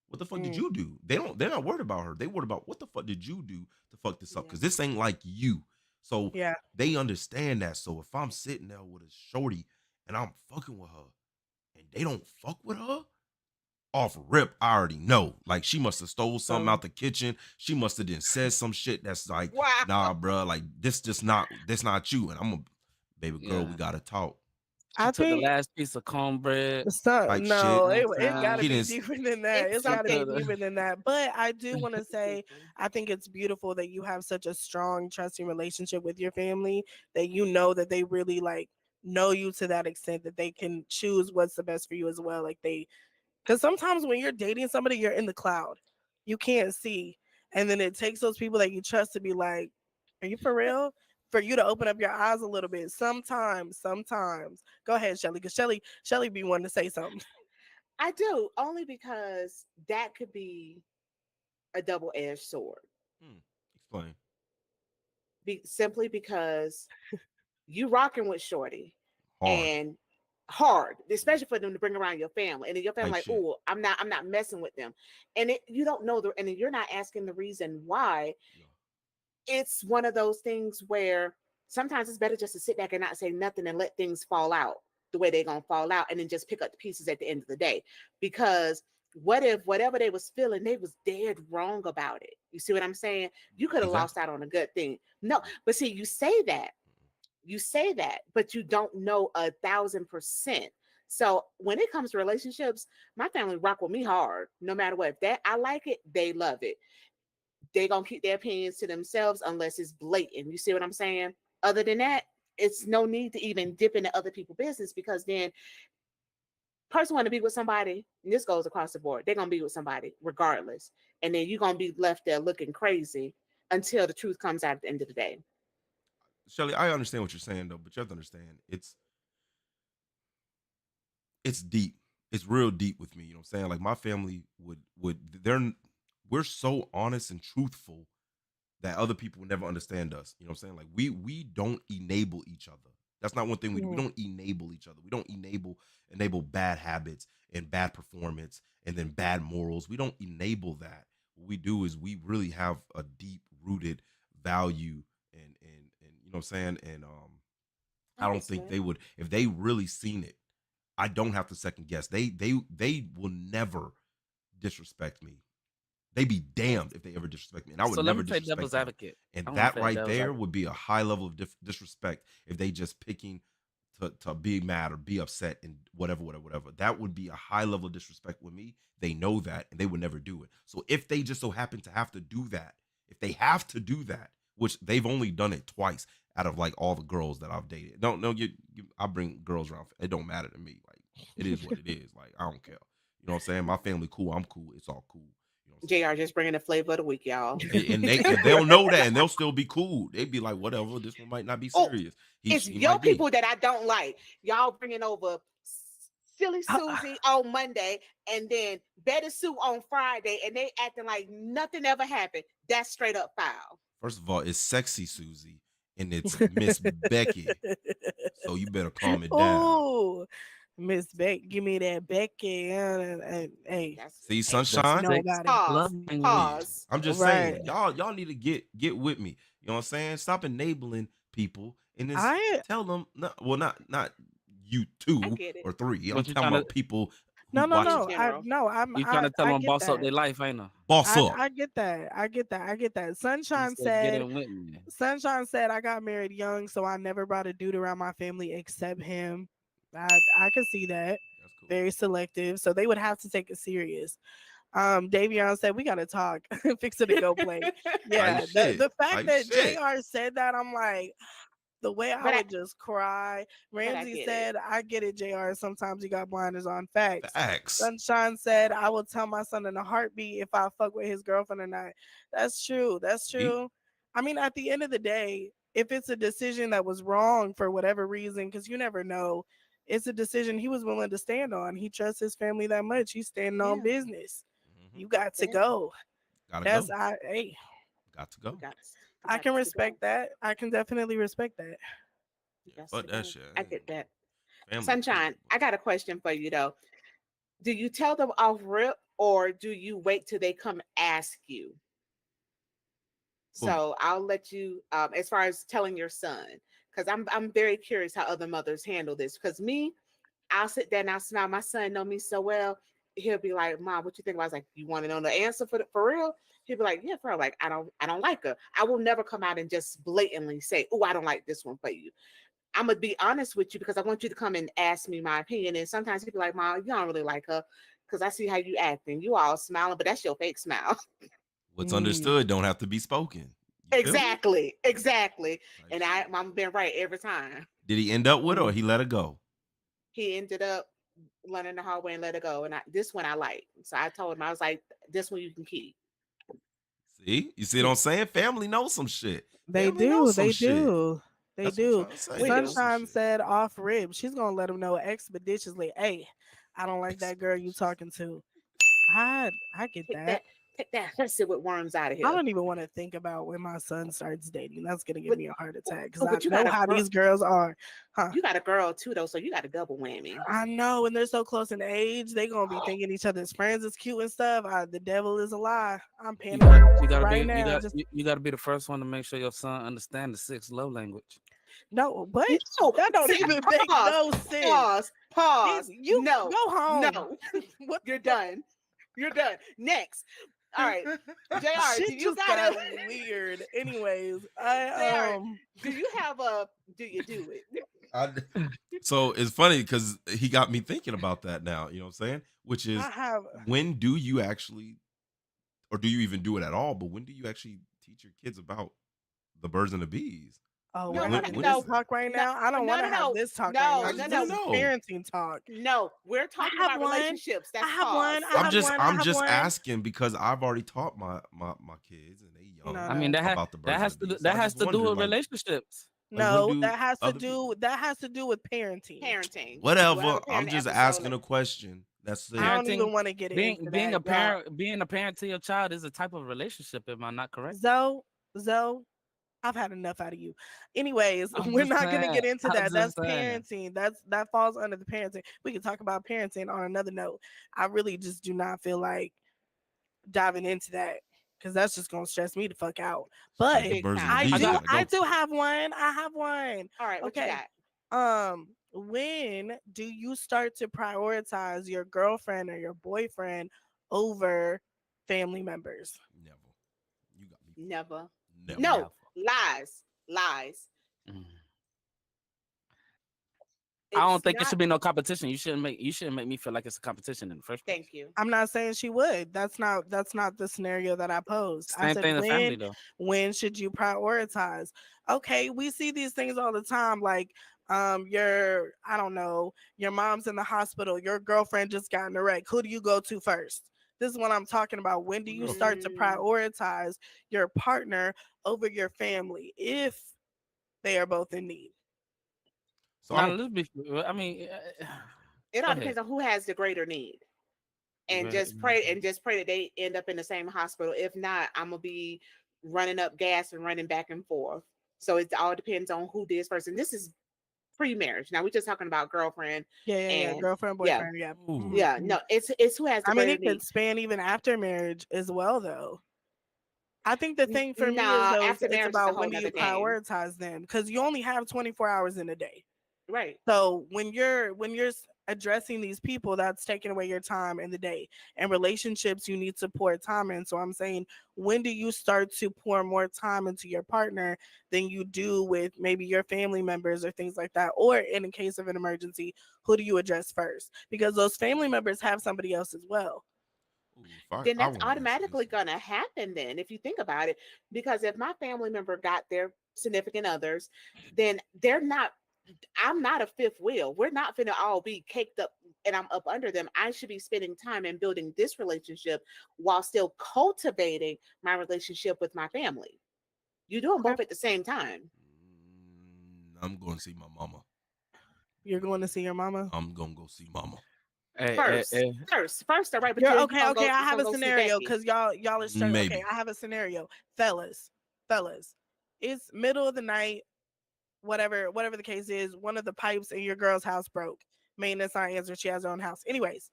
What the fuck did Mm, you do? They're not worried about her. They worried about what the fuck did you do to fuck this up? Yeah. Because this ain't like you. So yeah. they understand that. So if I'm sitting there with a shorty and I'm fucking with her and they don't fuck with her, off rip, I already know. Like she must have stole something So out the kitchen. She must have then said some shit that's like, Wow. nah, bruh, like this not you. And I'm a baby girl, we yeah. gotta talk. She I took the think last piece of cornbread. it's not. Type shit. No, You know it what it I'm got to He be didn't deeper than that. It's It's got to be something. deeper than that. But I do want to It's say, something. I think it's beautiful that you have such a strong, trusting relationship with your family. That you know that they really like know you to that extent that they can choose what's the best for you as well. Like they Because sometimes when you're dating somebody, you're in the cloud. You can't see. And then it takes those people that you trust to be like, are you for real? For you to open up your eyes a little bit. Sometimes. Go ahead, Shelly, because Shelly be wanting to say something. I do, only because that could be a double-edged sword. Hmm. Explain. Simply because you rocking with Shorty Hard and hard, especially for them to bring around your family, and then your family type like, shit. oh, I'm not messing with them, and you don't know and then you're not asking the reason why. Yeah. It's one of those things where sometimes it's better just to sit back and not say nothing and let things fall out the way they're gonna fall out, and then just pick up the pieces at the end of the day. Because what if whatever they was feeling, they was dead wrong about it? You see what I'm saying? You could have lost Exactly. out on a good thing. No, but see, you say that, but you don't know 1,000%. So when it comes to relationships, my family rock with me hard, no matter what. If that I like it, they love it. They gonna keep their opinions to themselves unless it's blatant. You see what I'm saying? Other than that, it's no need to even dip into other people's business, because then person want to be with somebody, and this goes across the board. They're gonna be with somebody regardless, and then you're gonna be left there looking crazy until the truth comes out at the end of the day. Shelly, I understand what you're saying though, but you have to understand it's deep. It's real deep with me. You know what I'm saying? Like my family would we're so honest and truthful that other people would never understand us. You know what I'm saying? Like we don't enable each other. That's not one thing we do. We Mm, don't enable each other. We don't enable bad habits and bad performance and then bad morals. We don't enable that. What we do is we really have a deep rooted value and you know what I'm saying? And I don't think Understand? they would if they really seen it. I don't have to second guess. They will never disrespect me. They be damned if they ever disrespect me, and I would So let never me play devil's disrespect them. advocate. And I want to that play right devil's there advocate. would be a high level of disrespect if they just picking to be mad or be upset and whatever. That would be a high level of disrespect with me. They know that, and they would never do it. So if they just so happen to have to do that, if they have to do that, which they've only done it twice out of like all the girls that I've dated. I bring girls around. It don't matter to me. Like it is what it is. Like I don't care. You know what I'm saying? My family cool. I'm cool. It's all cool. You know what I'm saying? JR just bringing the flavor of the week, y'all. And they'll know that and they'll still be cool. They'd be like, whatever, this one might not be Oh, serious. it's He your might be. people that I don't like. Y'all bringing over silly Susie on Monday and then Betty Sue on Friday, and they acting like nothing ever happened. That's straight up foul. First of all, it's sexy Susie and it's Miss Becky. So you better calm it down. Oh, Miss Beck, give me that Becky. Hey, That's See, hey, The sunshine? six nobody. pause. love Yeah. language. Pause. I'm just Right. saying, y'all need to get with me. You know what I'm saying? Stop enabling people and just I tell them not you I two get it. or three. I'm What you talking trying to about people who no no watch In no. general. you trying to tell I them get boss up that. their life, ain't no? boss up. I get that. I get that. I get that. He said get in with me. Sunshine said I got married young, so I never brought a dude around my family except him. I could see that. That's cool. Very selective. So they would have to take it serious. Davion said we gotta talk. Fix it to go play. Type Yeah. shit. The fact Type that shit. JR said that, I'm like, The way I But I- would just cry. Ramsey get it. said, I get it, JR. Sometimes you got blinders on. Facts. Facts. Sunshine said, I will tell my son in a heartbeat if I fuck with his girlfriend or not. That's true. That's See? true. I mean, at the end of the day, if it's a decision that was wrong for whatever reason, because you never know, it's a decision he was willing to stand on. He trusts his family that much. He's standing on Yeah. business. Mhm. You got to Yeah. go. Gotta That's go. hey, Got to go. We got- I got can to go. respect that. I can definitely respect that. We got Fuck to that go. shit. I get that. Family Sunshine, first. I got a question for you though. Do you tell them off rip or do you wait till they come ask you? So I'll let you as far as telling your son, because I'm very curious how other mothers handle this. Because me, I'll sit there and I'll smile. My son know me so well. He'll be like, Mom, what you think about? I was like, you want to know the answer for real? He'll be like, yeah, for real. Like, I don't like her. I will never come out and just blatantly say, oh, I don't like this one for you. I'm gonna be honest with you because I want you to come and ask me my opinion. And sometimes he'll be like, Mom, you don't really like her because I see how you acting. You all smiling, but that's your fake smile. What's Mm. understood don't have to be spoken. You feel me? Exactly. Type And shit. I'm been right every time. Did he end up with her or he let her go? He ended up running the hallway and let it go. And this one I like. So I told him, I was like, this one you can keep. See? You see what I'm saying? Family knows some shit. They Family do. knows some They shit. do. They That's what I'm do. trying to say. We They do. know some Sunshine shit. said off rib. She's gonna let him know expeditiously. Hey, I don't like that girl you talking to. I get that. Take that hussy with worms out of here. I don't even want to think about when my son starts dating. That's gonna give But- me a heart attack because oh, I but you know got a how girl- these girls are. Huh? You got a girl too, though, so you got a double whammy. I know, and they're so close in age, they gonna be thinking each other's friends is cute and stuff. The devil is a lie. I'm You panicking gotta right be now. Just you gotta be the first one to make sure your son understands the 6 love language. no, but No, that don't see, even make no sense. Pause. You no, go home. no. What You're done. You're done. Next. All right. JR, shit do you just got got weird. Anyways, do you have a do you do it? So it's funny because he got me thinking about that now. You know what I'm saying? Which is I have when do you actually, or do you even do it at all? But when do you actually teach your kids about the birds and the bees? oh, No, we're when- having when this is it? talk right No, now. I don't no, want to no, have no. this talk No, right now. I This just is wanna know. parenting talk. No, we're talking have about one. relationships. That's I have one. pause. I I'm have just one. I I'm have just one. asking because I've already taught my kids and they young No, I mean that about the birds has and the to bees. So I has just to do wondered, with like, relationships. when No, do that has to other do people- with parenting. Parenting. whatever. We'll have a I'm parent just episode asking a later. question. That's it. I don't even Parenting- want to get Being into being that. a parent being a parent to your child is a type of relationship. Am I not correct? Zoe, I've had enough out of you. Anyways, I'm we're just not gonna get saying. into I'm that. That's just saying. parenting. That falls under the parenting. We can talk about parenting on another note. I really just do not feel like diving into that because that's just gonna stress me the fuck out. But The Big birds and time. the I bees do gotta go. I do have one. I have one. All right, what Okay. you got? When do you start to prioritize your girlfriend or your boyfriend over family members? Never. You got me. Never. Never. No, Never. lies. Mm. I don't It's think it not- should be no competition. You shouldn't make me feel like it's a competition in the first place. Thank you. I'm not saying she would. That's not the scenario that I posed. I Same said thing in the family though. when should you prioritize? Okay, we see these things all the time. Like your I don't know, your mom's in the hospital, your girlfriend just got in a wreck. Who do you go to first? This is what I'm talking about. When do you start to Mm. prioritize your partner over your family if they are both in need? So I Now, don't, let's be. I mean, It Go all ahead. depends on who has the greater need. And Right. just pray that they end up in the same hospital. If not, I'm gonna be running up gas and running back and forth. So it all depends on who this person. This is pre-marriage. Now we're just talking about girlfriend. Yeah. And- Girlfriend, yeah. boyfriend, yeah. Ooh. Mhm, Yeah, mhm. no, it's who has the I mean, greater it could need. span even after marriage as well, though. I think the thing for me Nah, is though, after it's marriage is a about whole when do you nother game. prioritize them because you only have 24 hours in a day. Right. So when you're addressing these people, that's taking away your time in the day. And relationships, you need to pour time in. So I'm saying, when do you start to pour more time into your partner than you do with maybe your family members or things like that? Or in a case of an emergency, who do you address first? Because those family members have somebody else as well. ooh, if Then I that's wanna answer automatically this one. gonna happen then, if you think about it. Because if my family member got their significant others, then I'm not a fifth wheel. We're not finna all be caked up and I'm up under them. I should be spending time and building this relationship while still cultivating my relationship with my family. You do them Okay. both at the same time. I'm going to see my mama. You're going to see your mama? I'm going to go see mama. Hey, First, all right, but You're you okay, gonna okay. go, I you have gonna a go see scenario Becky. because y'all are struggling. Okay, Maybe. I have a scenario. Fellas. It's middle of the night, whatever the case is, one of the pipes in your girl's house broke. Maintenance not answer, she has her own house. Anyways,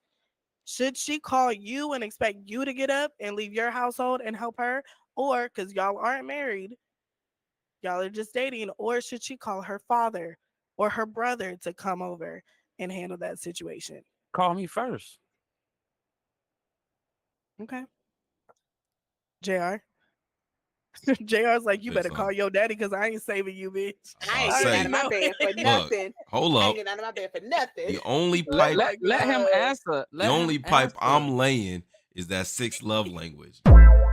should she call you and expect you to get up and leave your household and help her? Or because y'all aren't married, y'all are just dating, or should she call her father or her brother to come over and handle that situation? call me first. Okay. JR. JR's like, you Say better call something. your daddy because I ain't saving you, bitch. I ain't I'll getting say, out of my know. bed for Look, nothing. hold I ain't up. getting out of my bed for nothing. The only Oh pipe, my Let him God. answer. the Let him only pipe answer. I'm laying is that 6 love language.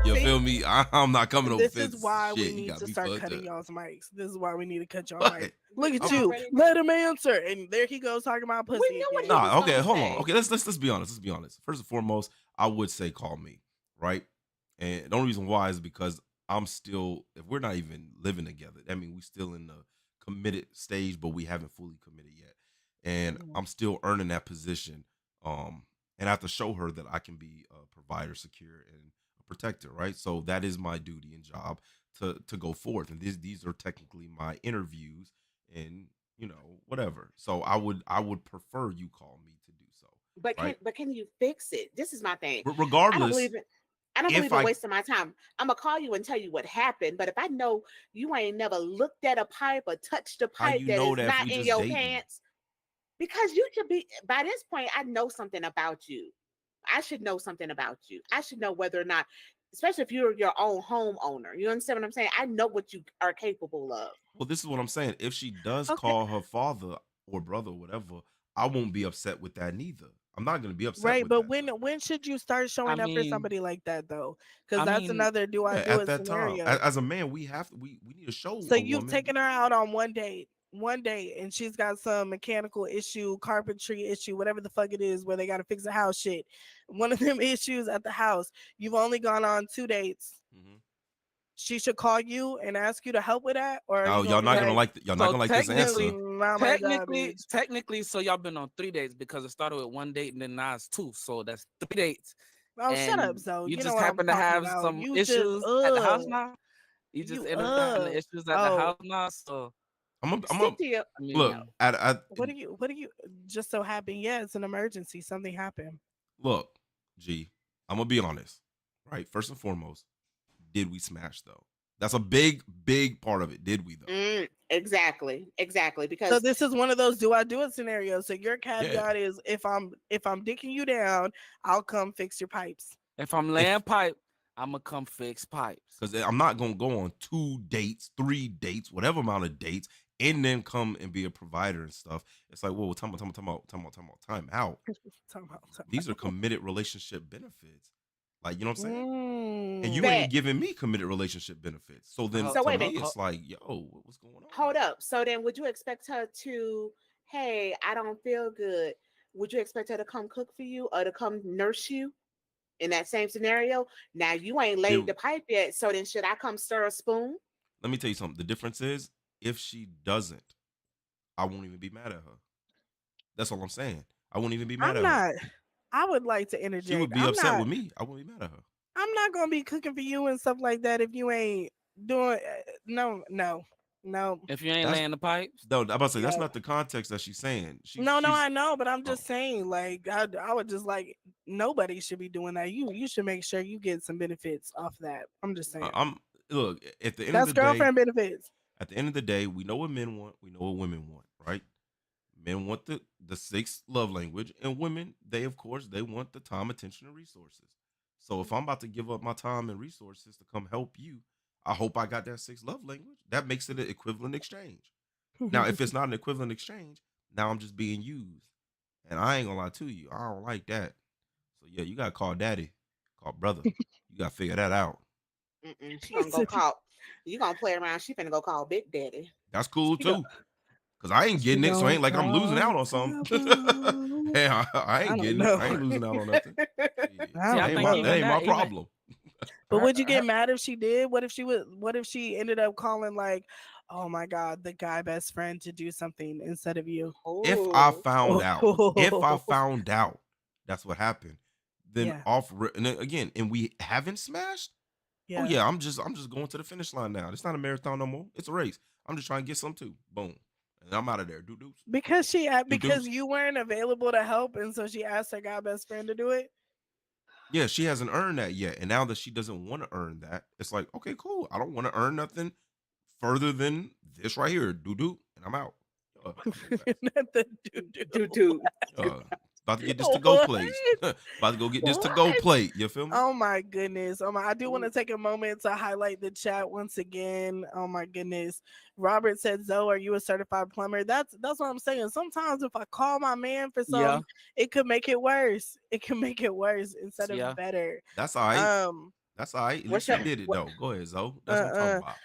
You See? feel me? I'm not coming over This fence is why we shit. You need got to me start fucked cutting up. y'all's mics. This is why we need to cut y'all What? mics. Look at I'm- you. already Let him answer. And there he goes talking about pussy We know what again. he was Nah, okay, gonna hold say. on. Okay, let's be honest. Let's be honest. First and foremost, I would say call me, right? And the only reason why is because I'm still, if we're not even living together, I mean, we still in the committed stage, but we haven't fully committed yet. And I'm still earning that position. And I have to show her that I can be a provider, secure, and a protector, right? So that is my duty and job to go forth. And these are technically my interviews and whatever. So I would prefer you call me to do so. But Right. can you fix it? This is my thing. I don't Regardless, believe it. I don't if believe in I- wasting my time. I'm gonna call you and tell you what happened. But if I know you ain't never looked at a pipe or touched a How pipe you that know is that if not we in just your dating? pants, because you should be by this point, I know something about you. I should know something about you. I should know whether or not, especially if you're your own homeowner. You understand what I'm saying? I know what you are capable of. Well, this is what I'm saying. If she does Okay. call her father or brother or whatever, I won't be upset with that neither. I'm not gonna be upset Right, with but that. when should you start showing up for mean, somebody like that though? Because I that's mean, another do I Yeah, do at it that time, scenario. as a man, we have to we need to show So a you've woman. taken her out on one date, and she's got some mechanical issue, carpentry issue, whatever the fuck it is, where they got to fix a house shit. One of them issues at the house. You've only gone on 2 dates. Mhm. She should call you and ask you to help with that, or are Now, you y'all gonna not be gonna like, like y'all not So gonna like this technically- answer. not my job, bitch. technically, so y'all been on 3 dates because it started with 1 date and then now it's 2. So that's 3 dates. Oh, shut up, And Zoe. you You know just what I'm happen to talking have about. some You issues just at the house now. You just You ended up having the issues at the Oh. house now. So I'm a Stick to your I mean, look at what do you just so happen? Yeah, it's an emergency. Something happened. look, G. I'm gonna be honest, right? First and foremost, did we smash though? That's a big part of it. Did we though? exactly. Because So this is one of those do I do it scenarios. So your caveat is if I'm dicking you down, I'll come fix your pipes. if I'm laying pipe, I'm gonna come fix pipes. Because I'm not gonna go on 2 dates, 3 dates, whatever amount of dates, and then come and be a provider and stuff. It's like, whoa, time out. These are committed relationship benefits. Like, you know what I'm saying? And you Bet. ain't giving me committed relationship benefits. So then So to wait a me, minute. it's like, yo, what's going on? Hold up. So then would you expect her to, hey, I don't feel good? Would you expect her to come cook for you or to come nurse you in that same scenario? Now you ain't laid Dude. the pipe yet. So then should I come stir a spoon? Let me tell you something. The difference is if she doesn't, I won't even be mad at her. That's all I'm saying. I won't even be mad I'm at her. not. I would like to interject. She would be I'm upset not, with me. I wouldn't be mad at her. I'm not gonna be cooking for you and stuff like that if you ain't doing. No. If you ain't That's- laying the pipes, No, I'm about to say that's No. not the context that she's saying. No, she's- I know, but I'm just Oh. saying, like, I would just like nobody should be doing that. You should make sure you get some benefits off that. I'm just saying. I'm look at the end That's of the day. girlfriend benefits. At the end of the day, we know what men want. We know what women want, right? Men want the 6 love language, and women, they of course, they want the time, attention, and resources. So if I'm about to give up my time and resources to come help you, I hope I got that 6 love language. That makes it an equivalent exchange. Now, if it's not an equivalent exchange, now I'm just being used. And I ain't gonna lie to you, I don't like that. So yeah, you gotta call daddy, call brother. You gotta figure that out. She gonna go call. You gonna play around? She finna go call Big Daddy. That's cool She go- too. Cause I ain't she getting it, so gonna ain't like I'm losing out call on something. Pablo. Hey, I ain't don't getting know. it. I ain't losing out on nothing. Shit. I See, don't I think know. That ain't my even- problem. But would Her- you get mad if she did? What if she would? What if she ended up calling like, oh my god, the guy best friend to do something instead of you? If I Ooh. found out, that's what happened. Then Yeah. and then again, and we haven't smashed. Yeah. Oh yeah, I'm just going to the finish line now. It's not a marathon no more. It's a race. I'm just trying to get some too. Boom, and I'm out of there. Doo doos. Because because deuce. you weren't available to help, and so she asked her guy best friend to do it. Yeah, she hasn't earned that yet, and now that she doesn't want to earn that, it's like, okay, cool. I don't want to earn nothing further than this right here, doo doo, and I'm out. Not the doo-doo. Dude. About to get this to go What? place. About to go get this to go What? plate. You feel me? Oh my goodness. I do want to take a moment to highlight the chat once again. Oh my goodness. Robert said, Zoe, are you a certified plumber? That's what I'm saying. Sometimes if I call my man for something, Yeah. it could make it worse. It can make it worse instead Yeah. of better. That's all right. Um That's all right. At What's least you your- did it what- though. Go ahead, Zoe. That's what I'm talking about.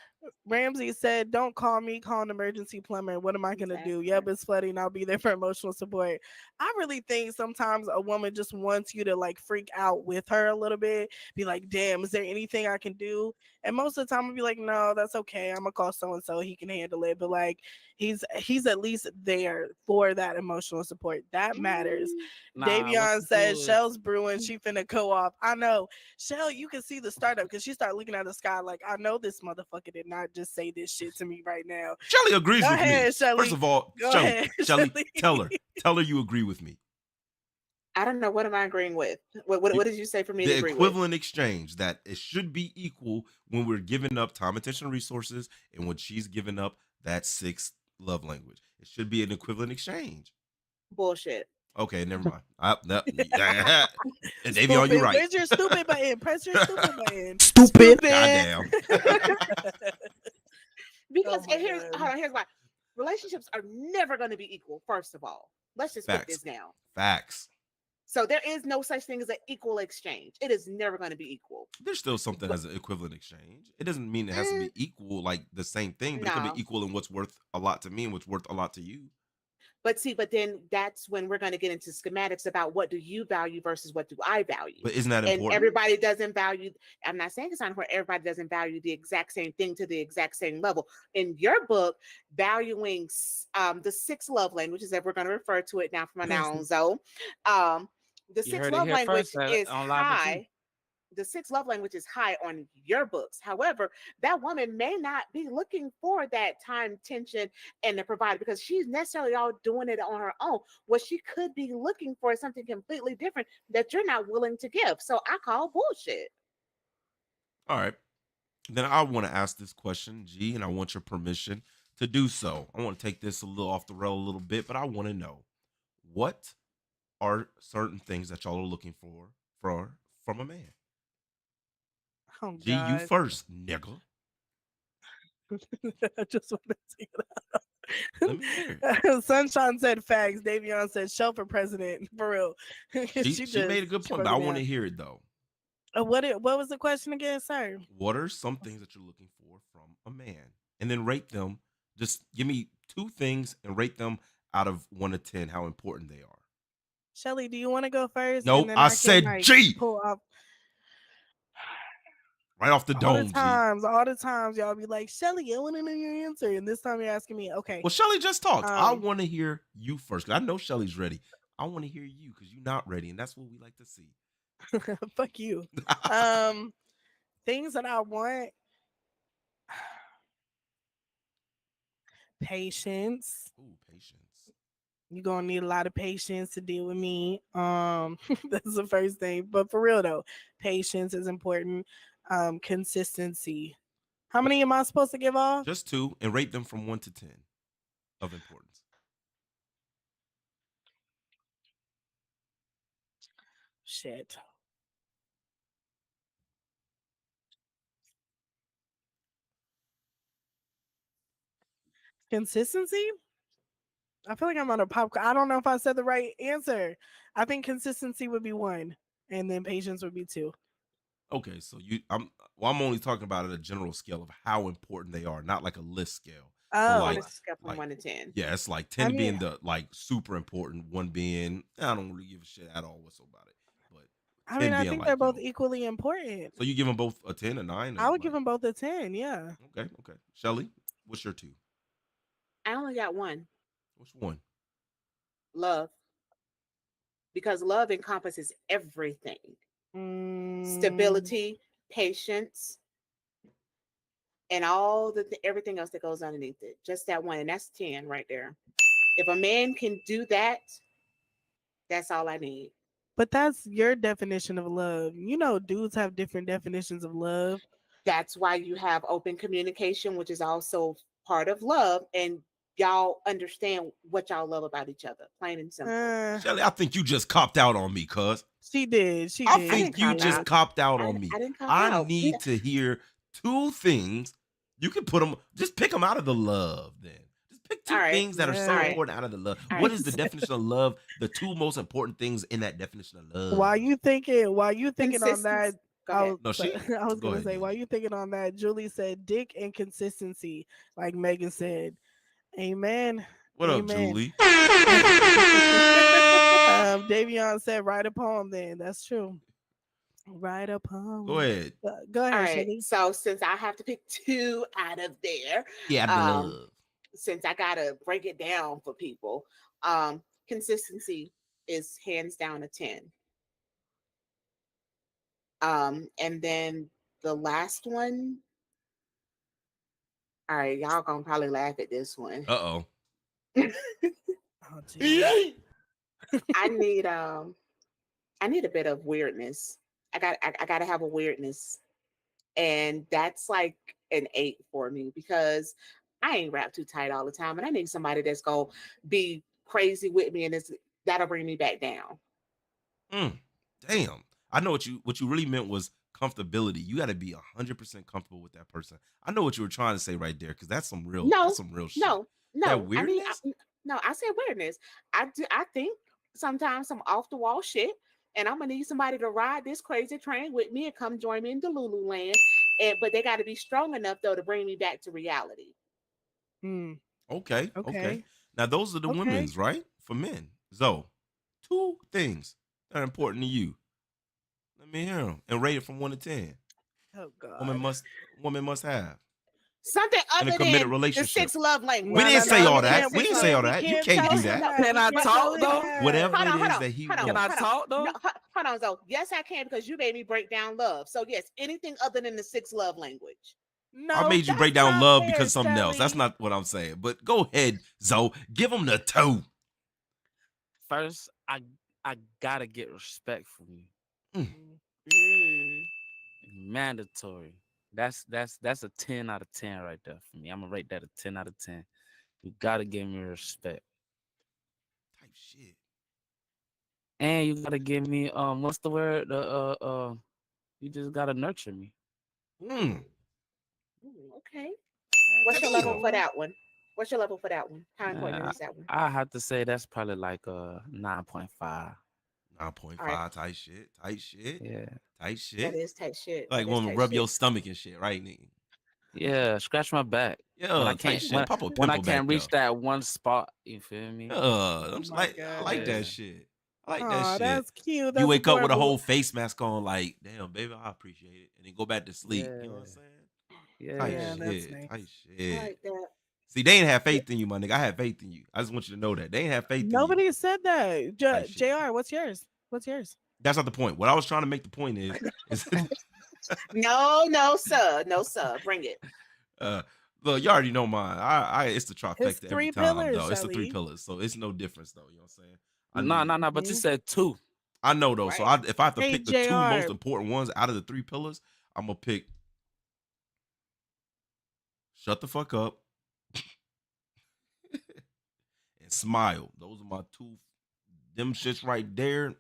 Ramsey said, don't call me, call an emergency plumber. What am I going to do? Yep, it's flooding. I'll be there for emotional support. I really think sometimes a woman just wants you to like freak out with her a little bit. Be like, damn, is there anything I can do? And most of the time I'll be like, no, that's okay. I'm going to call so-and-so. He can handle it. But like, he's at least there for that emotional support. That matters. Nah, Davion what you says, do is- Shell's brewing. She finna go off. I know. Shell, you can see the startup because she started looking at the sky like, I know this motherfucker did not just say this shit to me right now. Shelly agrees Go with me. ahead, Shelly. First of all, Go Shelly, ahead, Shelly, Shelly. tell her you agree with me. I don't know. What am I agreeing with? What did you say for me to The agree with? equivalent exchange that it should be equal when we're giving up time, attention, and resources, and when she's giving up that sixth love language. It should be an equivalent exchange. Bullshit. Okay, never mind. And Davion, you're right. Where's your stupid button? Press your stupid button. Stupid. Goddamn. Because Oh my and here's God. hold on, here's why. Relationships are never going to be equal. First of all, let's just put Facts. this down. Facts. So there is no such thing as an equal exchange. It is never going to be equal. There's still something as an equivalent exchange. It doesn't mean it has to be equal, like the same thing, but it No. could be equal in what's worth a lot to me and what's worth a lot to you. But then that's when we're going to get into schematics about what do you value versus what do I value. But isn't that And important? everybody doesn't value. I'm not saying it's not where everybody doesn't value the exact same thing to the exact same level. In your book, valuing the six love languages, that we're going to refer to it now from now on, Zoe. The You six heard it love here language first, is on Live with You. high. The six love language is high on your books. However, that woman may not be looking for that time, tension, and the provider because she's necessarily all doing it on her own. What she could be looking for is something completely different that you're not willing to give. So I call bullshit. All right. Then I want to ask this question, G, and I want your permission to do so. I want to take this a little off the rail a little bit, but I want to know what are certain things that y'all are looking for from a man? Oh, G, you God. first, nigga. I just want to see it. Let me hear it. Sunshine said facts. Davion said Shell for president. For real. She made a good point, but I want to hear it though. What was the question again, sir? What are some things that you're looking for from a man? And then rate them. Just give me two things and rate them out of 1 to 10 how important they are. Shelly, do you want to go first? Nope, And then I can, said G. Pull up. Right off the all dome, the G. times, y'all be like, Shelly, I want to know your answer. And this time you're asking me, okay. Well, Shelly just talked. I Um, want to hear you first. 'Cause I know Shelly's ready. I want to hear you because you're not ready, and that's what we like to see. Fuck you. Things that I want. Patience. Ooh, patience. You're gonna need a lot of patience to deal with me. That's the first thing. But for real though, patience is important. Consistency. How many am I supposed to give off? Just two, and rate them from 1 to 10 of importance. Shit. Consistency? I feel like I'm on a pop. I don't know if I said the right answer. I think consistency would be 1, and then patience would be 2. Okay, so I'm only talking about at a general scale of how important they are, not like a list scale. So Oh, On like a scale from like 1 to 10. yeah, it's like I 10 mean, being the like super important, one being I don't really give a shit at all what's about it. But I 10 I being think they're like, both yo, equally important. so you give them both a 10, a 9, or I would give like them both a 10. Yeah. okay. Shelly, what's your two? I only got one, What's one? love, because love encompasses everything: Mm, stability, patience, and all everything else that goes underneath it. Just that one, and that's 10 right there. If a man can do that, that's all I need. but that's your definition of love. You know, dudes have different definitions of love. That's why you have open communication, which is also part of love, and y'all understand what y'all love about each other, plain and simple. Uh, Shelly, I think you just copped out on me, cuz. she did. She I I did. didn't think you cop just out. copped out I, on me. I didn't cop I out. need to hear two things. You can put them, just pick them out of the love then. Just pick All two right. things that are All so right. Yeah. important out of the love. All What right. is the definition of love? The two most important things in that definition of love. While you thinking on that, Consistency. Go ahead. No, she I was go gonna ahead say, then. while you thinking on that, Julie said dick and consistency, like Megan said. Amen. What up, Amen. Julie? Davion said, write a poem then. That's true. Write a Go poem. ahead. Go All ahead, right. Shelly. So since I have to pick two out of there, Yeah, out of the um, love. since I gotta break it down for people, consistency is hands down a 10. And then the last one, all right, y'all gonna probably laugh at this one. Uh-oh. Oh, geez. I need I need a bit of weirdness. I gotta have a weirdness. And that's like an 8 for me because I ain't wrapped too tight all the time. And I need somebody that's gonna be crazy with me and that'll bring me back down. Damn. I know what you really meant was comfortability. You got to be 100% comfortable with that person. I know what you were trying to say right there because that's some real No, shit. no, That no. weirdness? No, I said weirdness. I think sometimes some off the wall shit, and I'm gonna need somebody to ride this crazy train with me and come join me in Delulu land. And but they got to be strong enough though to bring me back to reality. Hmm. Okay. Okay. Now those are the Okay. women's, right? For men. So, two things that are important to you. Let me hear them and rate it from 1 to 10. Oh Woman God. must have Something in a other committed than the relationship. 6 love We language. didn't say all that. We We didn't say all can't. We that. You can't can't tell do him that. that. Can We I can't talk, tell him though? that. Whatever Hold it on, hold is on, that he hold on, Can I wants. hold on. talk though? No, hold on, Zoe. Yes, I can because you made me break down love. So yes, anything other than the 6 love language. I No, made you break that's down not love fair, because of something else. That's Shelly. not what I'm saying. But go ahead, Zoe. Give him the toe. First, I gotta get respect from you. Mm. Mandatory. That's a 10 out of 10 right there for me. I'm gonna rate that a 10 out of 10. You gotta give me respect. Type shit. And you gotta give me what's the word? You just gotta nurture me. Mm. Okay. What's your level Damn. for that one? What's your level for that one? How important Uh, is that one? I have to say that's probably like a 9.5. 9.5 type shit. Type shit. Yeah. Type That shit. is tight shit. Like That is woman tight rub shit. your stomach and shit, right, nigga? Yeah, scratch my back. When Yeah, I type can't shit. Pop a when I pimple back can't there. reach that one spot, you feel me? Oh I'm just my like, I like that Yeah. gosh. shit. I like that Oh, shit. that's cute. You That's wake up with a adorable. whole face mask on, like, damn, baby, I appreciate it. And then go back to sleep. You know what I'm saying? Type Yeah, that's shit. nice. Type I shit. like that. See, they ain't have faith in you, my nigga. I have faith in you. I just want you to know that. They ain't have faith in you. Nobody said that. Type shit. Jr. What's yours? What's yours? That's not the point. What I was trying to make the point is No, sir. No, sir. Bring it. look, you already know mine. It's the It's trifecta every 3 time, pillars, though. It's the 3 Shelly. pillars, so it's no difference, though. You know what I'm saying? I No, need, no, no. But you said 2. I know though. So Right. if I have to Hey, pick the 2 most Jr. important ones out of the 3 pillars, I'm gonna pick shut the fuck up and smile. Those are my 2. Them shits right there.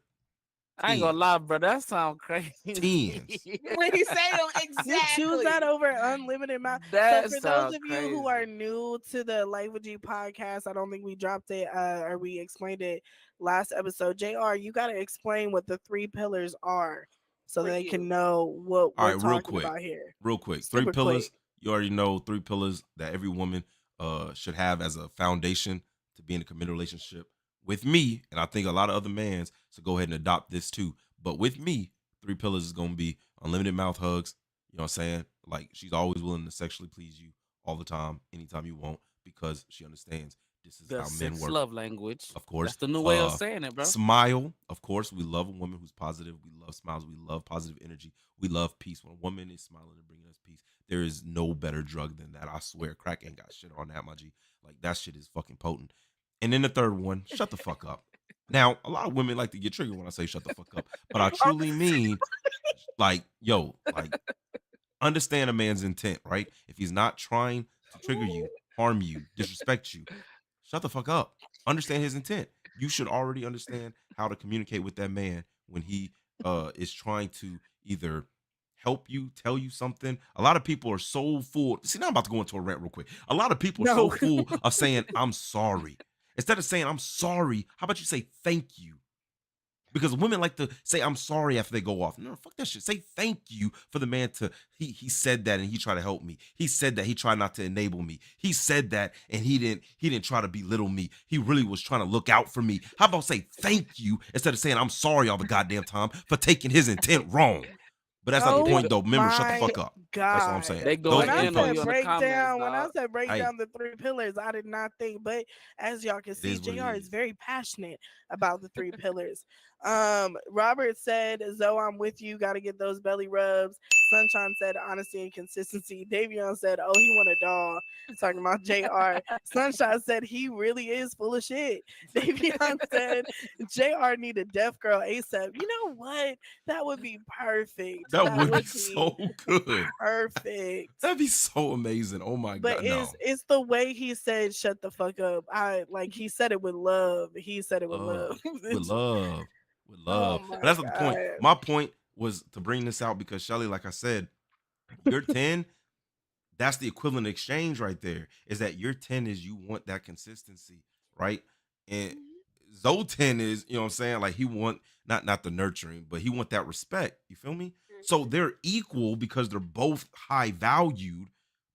I ain't gonna 10s. lie, bro. That sound crazy. 10s. When he say them You choose that exactly. over unlimited amount. So That for those sound of you who are crazy. new to the Life with G podcast, I don't think we dropped it or we explained it last episode. JR, you gotta explain what the 3 pillars are so For they you. can know what All we're right, real talking quick. about here. Real quick. Three Super pillars. quick. You already know 3 pillars that every woman should have as a foundation to be in a committed relationship with me. And I think a lot of other mans should go ahead and adopt this too. But with me, 3 pillars is gonna be unlimited mouth hugs. You know what I'm saying? Like she's always willing to sexually please you all the time, anytime you want, because she understands this is The how men 6 work. love language. Of course. That's the new way of saying it, bro. Smile. Of course, we love a woman who's positive. We love smiles. We love positive energy. We love peace. When a woman is smiling and bringing us peace, there is no better drug than that. I swear, crack ain't got shit on that, my G. Like that shit is fucking potent. And then the third one, shut the fuck up. Now, a lot of women like to get triggered when I say shut the fuck up, but I truly mean, like, yo, like, understand a man's intent, right? If he's not trying to trigger you, harm you, disrespect you, shut the fuck up. Understand his intent. You should already understand how to communicate with that man when he is trying to either help you, tell you something. A lot of people are so full. See, now I'm about to go into a rant real quick. A lot of people are so No. full of saying, I'm sorry. Instead of saying, I'm sorry, how about you say thank you? Because women like to say I'm sorry after they go off. No, fuck that shit. Say thank you for the man to he said that and he tried to help me. He said that he tried not to enable me. He said that and he didn't try to belittle me. He really was trying to look out for me. How about say thank you instead of saying I'm sorry all the goddamn time for taking his intent wrong? But that's not the Oh point though. Remember, shut the my fuck up. That's all I'm God. saying. They Those going When are I the in on said you pillars. in the break comments, down, when I dog. said break Hey. down the 3 pillars, I did not think. But as y'all can see, is what it JR is is. very passionate about the 3 pillars. Robert said, Zoe, I'm with you. Got to get those belly rubs. Sunshine said, honesty and consistency. Davion said, oh, he want a dog. Talking about JR. Sunshine said, he really is full of shit. Davion said, JR need a deaf girl ASAP. You know what? That would be perfect. That would be be so good. perfect. That'd be so amazing. Oh my But god. No. it's the way he said shut the fuck up. I like he said it with love. He said it with love. With love. With Oh love. my But that's not the point. God. My point was to bring this out because Shelly, like I said, your 10, that's the equivalent exchange right there. Is that your 10 is you want that consistency, right? And Zoe 10 is, you know what I'm saying? Like he want not the nurturing, but he want that respect. You feel me? So they're equal because they're both high valued,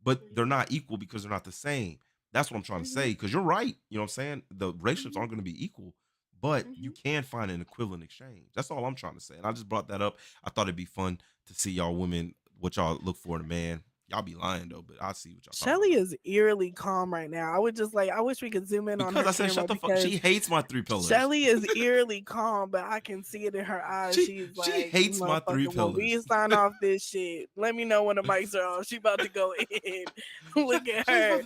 but they're not equal because they're not the same. That's what I'm trying to say. Because you're right. You know what I'm saying? The relationships aren't going to be equal, but you can find an equivalent exchange. That's all I'm trying to say. And I just brought that up. I thought it'd be fun to see y'all women, what y'all look for in a man. Y'all be lying though, but I see what y'all talking Shelly about. is eerily calm right now. I would just like I wish we could zoom in on Because her I said camera shut the fuck. because She hates my 3 pillars. Shelly is eerily calm, but I can see it in her eyes. She She's like, hates my 3 "Motherfucker, when we pillars." sign off this shit, let me know when the mics are on. She about to go in. Look at her.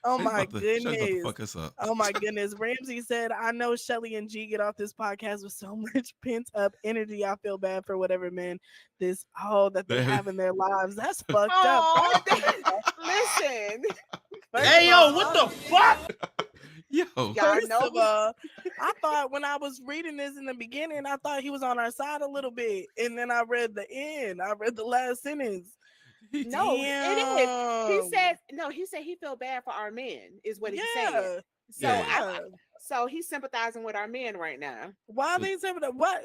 Oh She's my about to goodness. fuck us up. Oh my goodness. Ramsey said, I know Shelly and G get off this podcast with so much pent up energy. I feel bad for whatever men that they have in their lives. That's fucked Oh, up. listen. Hey, yo, what the fuck? Yo, Y'all First know. of all, I thought when I was reading this in the beginning, I thought he was on our side a little bit. And then I read the end. I read the last sentence. No, it is. He Damn. said no. He said he felt bad for our men. Is what he said. Yeah. So Yeah. so he's sympathizing with our men right now. Why they saying that? What?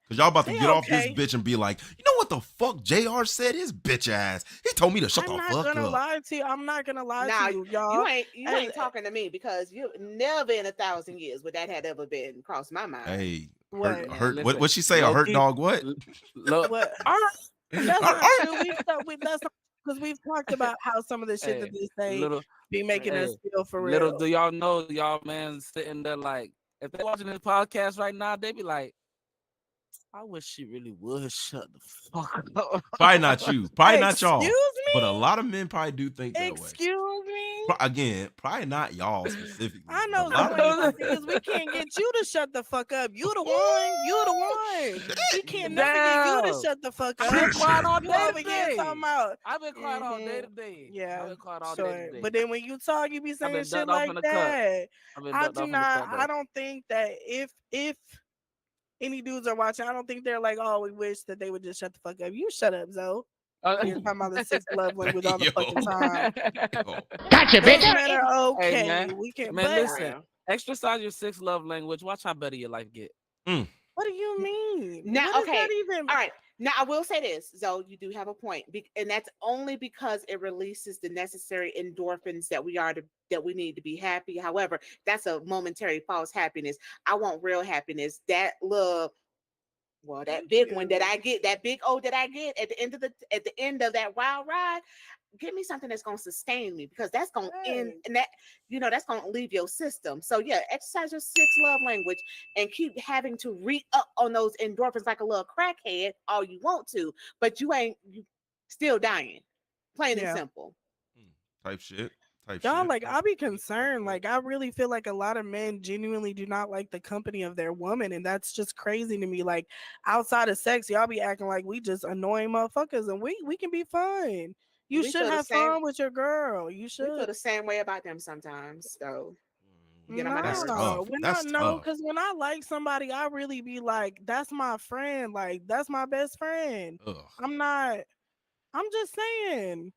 Cause y'all about to They get off this okay. bitch and be like, you know what the fuck JR said? His bitch ass. He told me to shut I'm the not fuck gonna up. lie to you. I'm not gonna lie Nah, to you, y'all. you ain't talking to me because you never in 1,000 years would that had ever been crossed my mind. Hey, What? hurt, Man, hurt. listen, What she say? A low hurt key, dog? What? Look, What? That's not true. That's not because we've talked about how some of the shit that hey, they say little, be making us hey, feel for little real. do y'all know, y'all man sitting there like, if they're watching this podcast right now, they be like, I wish she really would shut the fuck up. Probably not you. Probably not y'all. Excuse me? But a lot of men probably do think that way. Excuse me? Again, probably not y'all specifically. I but know a lot of Zoe, men- because we can't get you to shut the fuck up. You the one. You the one. We can't never get you to Damn. shut the fuck up. I've been quiet all You day over here today. talking about I've been quiet all day Mhm. today. yeah, I've been quiet all day sure. today. But then when you talk, you be saying been shit ducked off like in the cut. that. I've been I ducked do off in the not. cut, I don't think that if any dudes are watching, I don't think they're like, oh, we wish that they would just shut the fuck up. You shut up, Zoe. You're talking about the 6 love language all the Yo. fucking time. Yo. Gotcha, Those bitch. men are okay. Hey, man. We can. Man, But listen. Exercise your 6 love language. Watch how better your life get. what do you mean? Now, What does okay. that even? All right. Now, I will say this, Zoe, you do have a point, and that's only because it releases the necessary endorphins that we need to be happy. However, that's a momentary false happiness. I want real happiness. That little, well, that Thank big one that you. I get, that big O that I get at the end of that wild ride. Give me something that's going to sustain me, because that's going to end, Right. and that, that's going to leave your system. So yeah, exercise your six love language and keep having to re up on those endorphins like a little crackhead all you want to, but you still dying, plain and Yeah. simple. Type shit. Type Y'all, shit. like, I'll be concerned. Like, I really feel like a lot of men genuinely do not like the company of their woman. And that's just crazy to me. Like, outside of sex, y'all be acting like we just annoying motherfuckers, and we can be fun. You We should feel the have same. fun with your girl. You We feel should. the same way about them sometimes. So get on my That's nerves. tough. No, when I That's know, tough. because when I like somebody, I really be like, that's my friend. Like, that's my best friend. Ugh. I'm not, I'm just saying.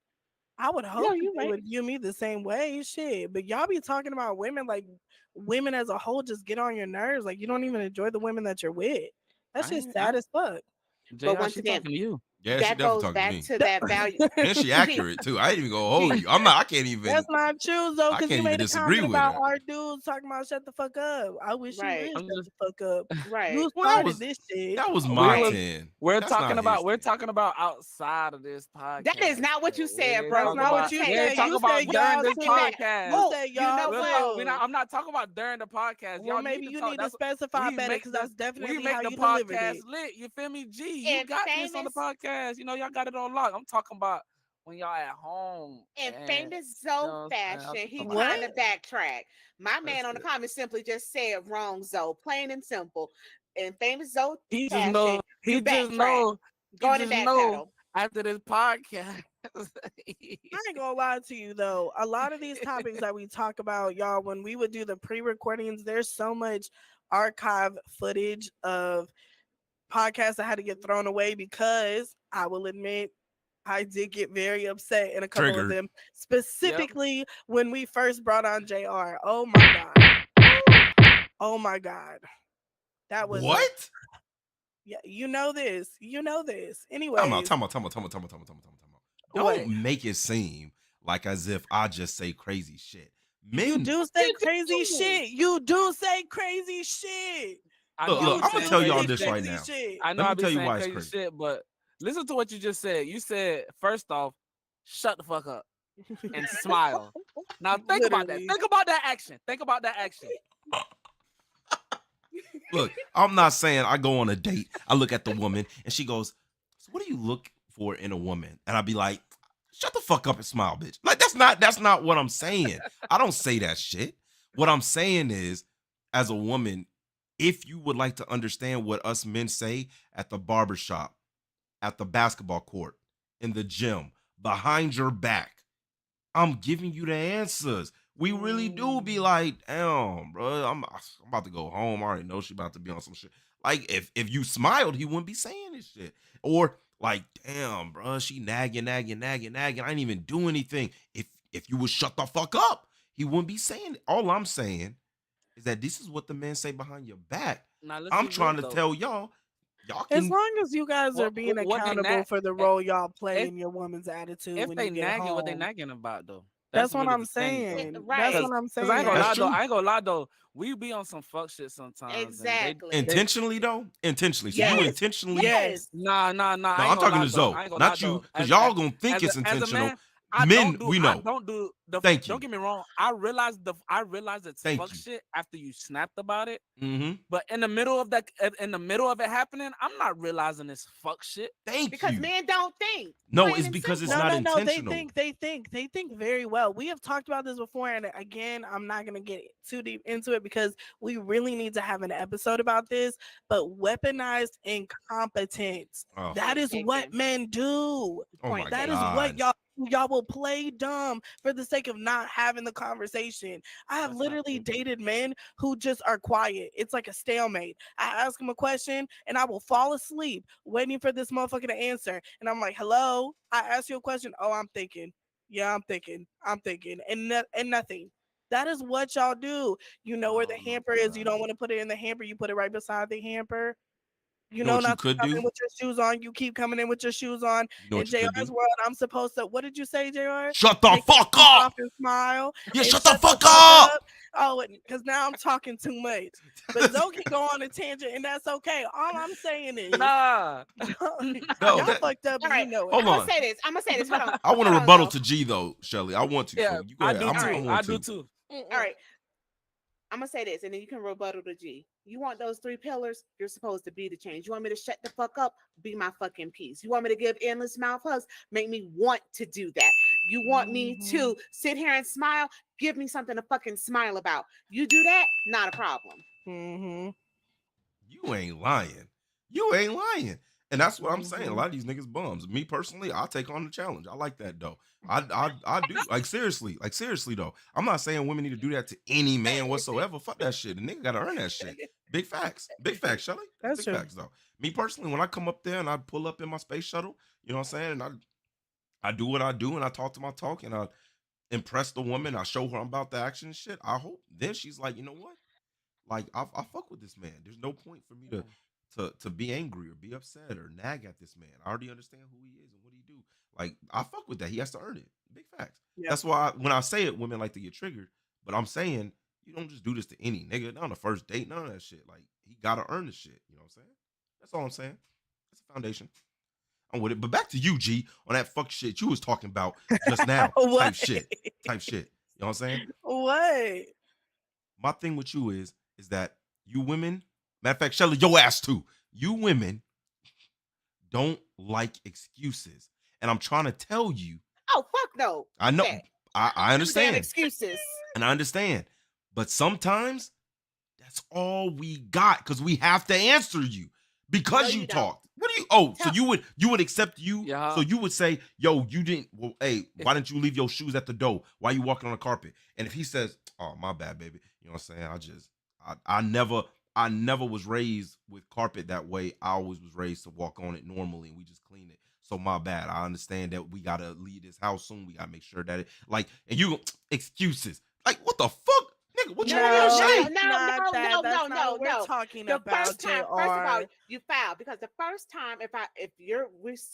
I would No, hope that you they right. would view me the same way. Shit. But y'all be talking about women like women as a whole just get on your nerves. Like, you don't even enjoy the women that you're with. That's I just ain't, sad as fuck. JR, But once she again, talking to you. Yeah, she that definitely goes talking to back me. to that value. And she See, accurate too. I ain't even gonna hold see, you. I can't even. That's not true though, I because can't you even made a disagree comment with about her. our dudes talking about shut the fuck up. I wish you would right, shut I'm the just fuck up. right, You Well, that started was this shit. that was we my was right. 10. we're That's not talking his about 10. outside of this That is podcast. not what you So we said, ain't bro. That's talking not No, what about you we okay. ain't said. talking You said about during y'all this Take that. too. podcast. You Oh, said you y'all know We'll what? talk. too. I'm not talking about during the podcast. Well, Y'all need maybe to you talk. need to That's specify better because that's we definitely make how the you delivered podcast it. lit. You feel me? G, you And got this on the famous podcast. You know, y'all got it on lock. I'm talking about when y'all at home in and famous you Zoe know what I'm saying? I'm fashion, talking he about What? trying to backtrack. My that's man on the it. comments simply just said wrong, Zoe. Plain and simple. In famous Zoe He just fashion, know. you He just backtrack. know. Go He on and just know. backpedal. After this podcast, I ain't gonna lie to you though. A lot of these topics that we talk about, y'all, when we would do the pre-recordings, there's so much archive footage of podcasts that had to get thrown away because I will admit I did get very upset in a couple of Triggered. them, yep. specifically when we first brought on JR. Oh my God. Oh my God. That was a What? yeah, you know this. You know this. Time out. Anyways, Time out. Time out. Time out. Time out. Time out. Time out. Time out. what? Don't make it seem like as if I just say crazy shit. You Men, do say You crazy do. shit. You do say crazy shit. I look, know I look. be You I'm gonna saying do tell y'all crazy say this shit. right crazy now. shit. I know Let I me be tell you saying why it's crazy crazy. shit, but listen to what you just said. You said first off, shut the fuck up and smile. Now think about that. Literally. Think about that action. Think about that action. Look, I'm not saying I go on a date. I look at the woman and she goes, "So what do you look for in a woman?" And I'd be like, "Shut the fuck up and smile, bitch." Like that's not what I'm saying. I don't say that shit. What I'm saying is, as a woman, if you would like to understand what us men say at the barbershop, at the basketball court, in the gym, behind your back, I'm giving you the answers. We really do be like, damn, bro, I'm about to go home. I already know she about to be on some shit. Like, if you smiled, he wouldn't be saying this shit. Or like, damn, bro, she nagging, nagging, nagging, nagging. I didn't even do anything. If you would shut the fuck up, he wouldn't be saying it. All I'm saying is that this is what the men say behind your back. Now let's I'm be real trying to though. tell y'all As can. long as you guys are being What they accountable for the eh, role y'all play if in your woman's attitude if when they you get nagging, what they home. nagging about though? That's That's what really I'm the thing though. saying. That's Right. what I'm Cause I ain't saying. gonna That's lie though. true. I ain't gonna lie though. We be on some fuck shit sometimes, and Exactly. they Intentionally though, intentionally. So you Yes. intentionally. Yes. nah. No, I ain't I'm gonna talking lie to though. Zoe, I ain't gonna lie not you, though. because y'all gonna think it's As a intentional. man, Men, we I know. don't do the. Thank Don't you. get me wrong. I realize it's Thank fuck you. shit after you snapped about it. Mm-hmm. But in the middle of it happening, I'm not realizing it's fuck shit. Thank Because you. men don't think. No, Plain it's and because it's simple. No, not no, no. intentional. They think very well. We have talked about this before, and again, I'm not gonna get too deep into it because we really need to have an episode about this. But weaponized incompetence. Oh, That Point is what taken. men do. oh my Point That is taken. what God. y'all will play dumb for the sake of not having the conversation. I have That's not literally true. dated men who just are quiet. It's like a stalemate. I ask them a question and I will fall asleep waiting for this motherfucker to answer. And I'm like, "Hello, I asked you a question. Oh, I'm thinking. Yeah, I'm thinking, and nothing." That is what y'all do. You know where the Oh hamper my is. You don't God. want to put it in the hamper. You put it right beside the hamper. You know know what you not to could come in do? with your shoes on. You keep coming in with your shoes on. You know In what you could JR's do? world, I'm supposed to. What did you say, JR? Shut the Take your fuck shoes up! off and smile. Yeah, And shut the fuck up! Oh, because now I'm talking too much. But Zoe can go on a tangent, and that's okay. All I'm saying is, Nah. No, y'all that- fucked up, All and you right, know it. Hold I'm on. gonna say this. Hold on. I want a Hold on, rebuttal Zoe. to G though, Shelly. I want to. Yeah, So you go I ahead. do I'm, too. I want I to. do too. All right. I'm gonna say this, and then you can rebuttal to G. You want those 3 pillars? You're supposed to be the change. You want me to shut the fuck up? Be my fucking peace. You want me to give endless mouth hugs? Make me want to do that. You want me to sit here and smile? Give me something to fucking smile about. You do that? Not a problem. Mm-hmm. You ain't lying. You ain't lying. And that's what I'm saying. A Mhm. lot of these niggas bums. Me personally, I'll take on the challenge. I like that though. I do. Like seriously though. I'm not saying women need to do that to any man whatsoever. Fuck that shit. The nigga gotta earn that shit. Big facts. Big facts, Shelly. That's big true. facts though. Me personally, when I come up there and I pull up in my space shuttle, you know what I'm saying? And I do what I do and I talk to my talk and I impress the woman. I show her I'm about the action and shit. I hope then she's like, you know what? Like I fuck with this man. There's no point for me to be angry or be upset or nag at this man. I already understand who he is and what he do. Like I fuck with that. He has to earn it. Big facts. Yep. That's why when I say it, women like to get triggered. But I'm saying you don't just do this to any nigga. Not on the first date. None of that shit. Like he gotta earn the shit. You know what I'm saying? That's all I'm saying. That's the foundation. I'm with it. But back to you, G, on that fuck shit you was talking about just now. What? Type shit. Type shit. You know what I'm saying? What? My thing with you is that you women, matter of fact, Shelly, your ass too. You women don't like excuses. And I'm trying to tell you. Oh, fuck no. I know. Okay. I Damn understand. excuses. And I understand. But sometimes that's all we got because we have to answer you because No, you you don't. talked. What do you? Oh, so Tell- you would accept you? Yeah. So you would say, yo, you didn't. Well, hey, why didn't you leave your shoes at the door? Why you walking on the carpet? And if he says, oh, my bad, baby. You know what I'm saying? I never was raised with carpet that way. I always was raised to walk on it normally, and we just clean it. So my bad. I understand that we gotta leave this house soon. We gotta make sure that it like and you excuses. Like what the fuck? Nigga, what you No, want me to say? That's not that. That's not what we're no. talking The about, first time, JR. first of all, you foul because the first time,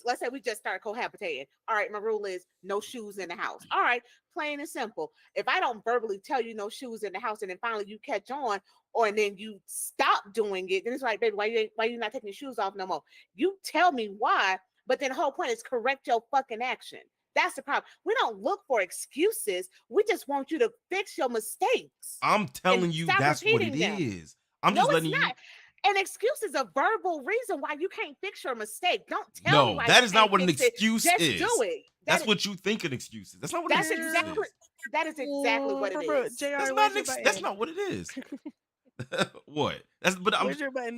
let's say we just started cohabitating. All right, my rule is no shoes in the house. All right, plain and simple. If I don't verbally tell you no shoes in the house, and then finally you catch on, or and then you stop doing it, then it's like, baby, why you not taking your shoes off no more? You tell me why, but then the whole point is correct your fucking action. That's the problem. We don't look for excuses. We just want you to fix your mistakes. I'm telling And you stop that's what it repeating them. is. I'm No, just it's letting you. not. An excuse is a verbal reason why you can't fix your mistake. Don't tell me No, why that you is not can't what an fix it. excuse Just is. do it. That's what you think an excuse is. That's not what an That's excuse exactly is. that is exactly what it is. JR, That's where's not your that's button? not what it is. What? Where's your button?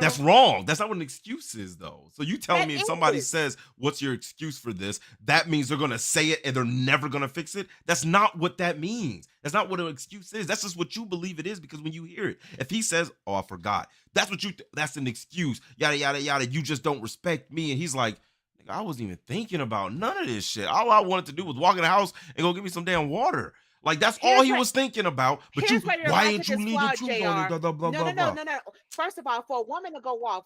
That's wrong. That's not what an excuse is, though. So you telling That me if somebody is. says, "What's your excuse for this?" That means they're gonna say it and they're never gonna fix it. That's not what that means. That's not what an excuse is. That's just what you believe it is because when you hear it, if he says, "Oh, I forgot," that's what that's an excuse. Yada yada yada. You just don't respect me, and he's like, "Nigga, I wasn't even thinking about none of this shit. All I wanted to do was walk in the house and go get me some damn water." Like that's all he was thinking about. But Here's where your why logic ain't you is leave the flawed, truth JR. on it? Blah, blah, blah, blah, blah. No. First of all, for a woman to go off,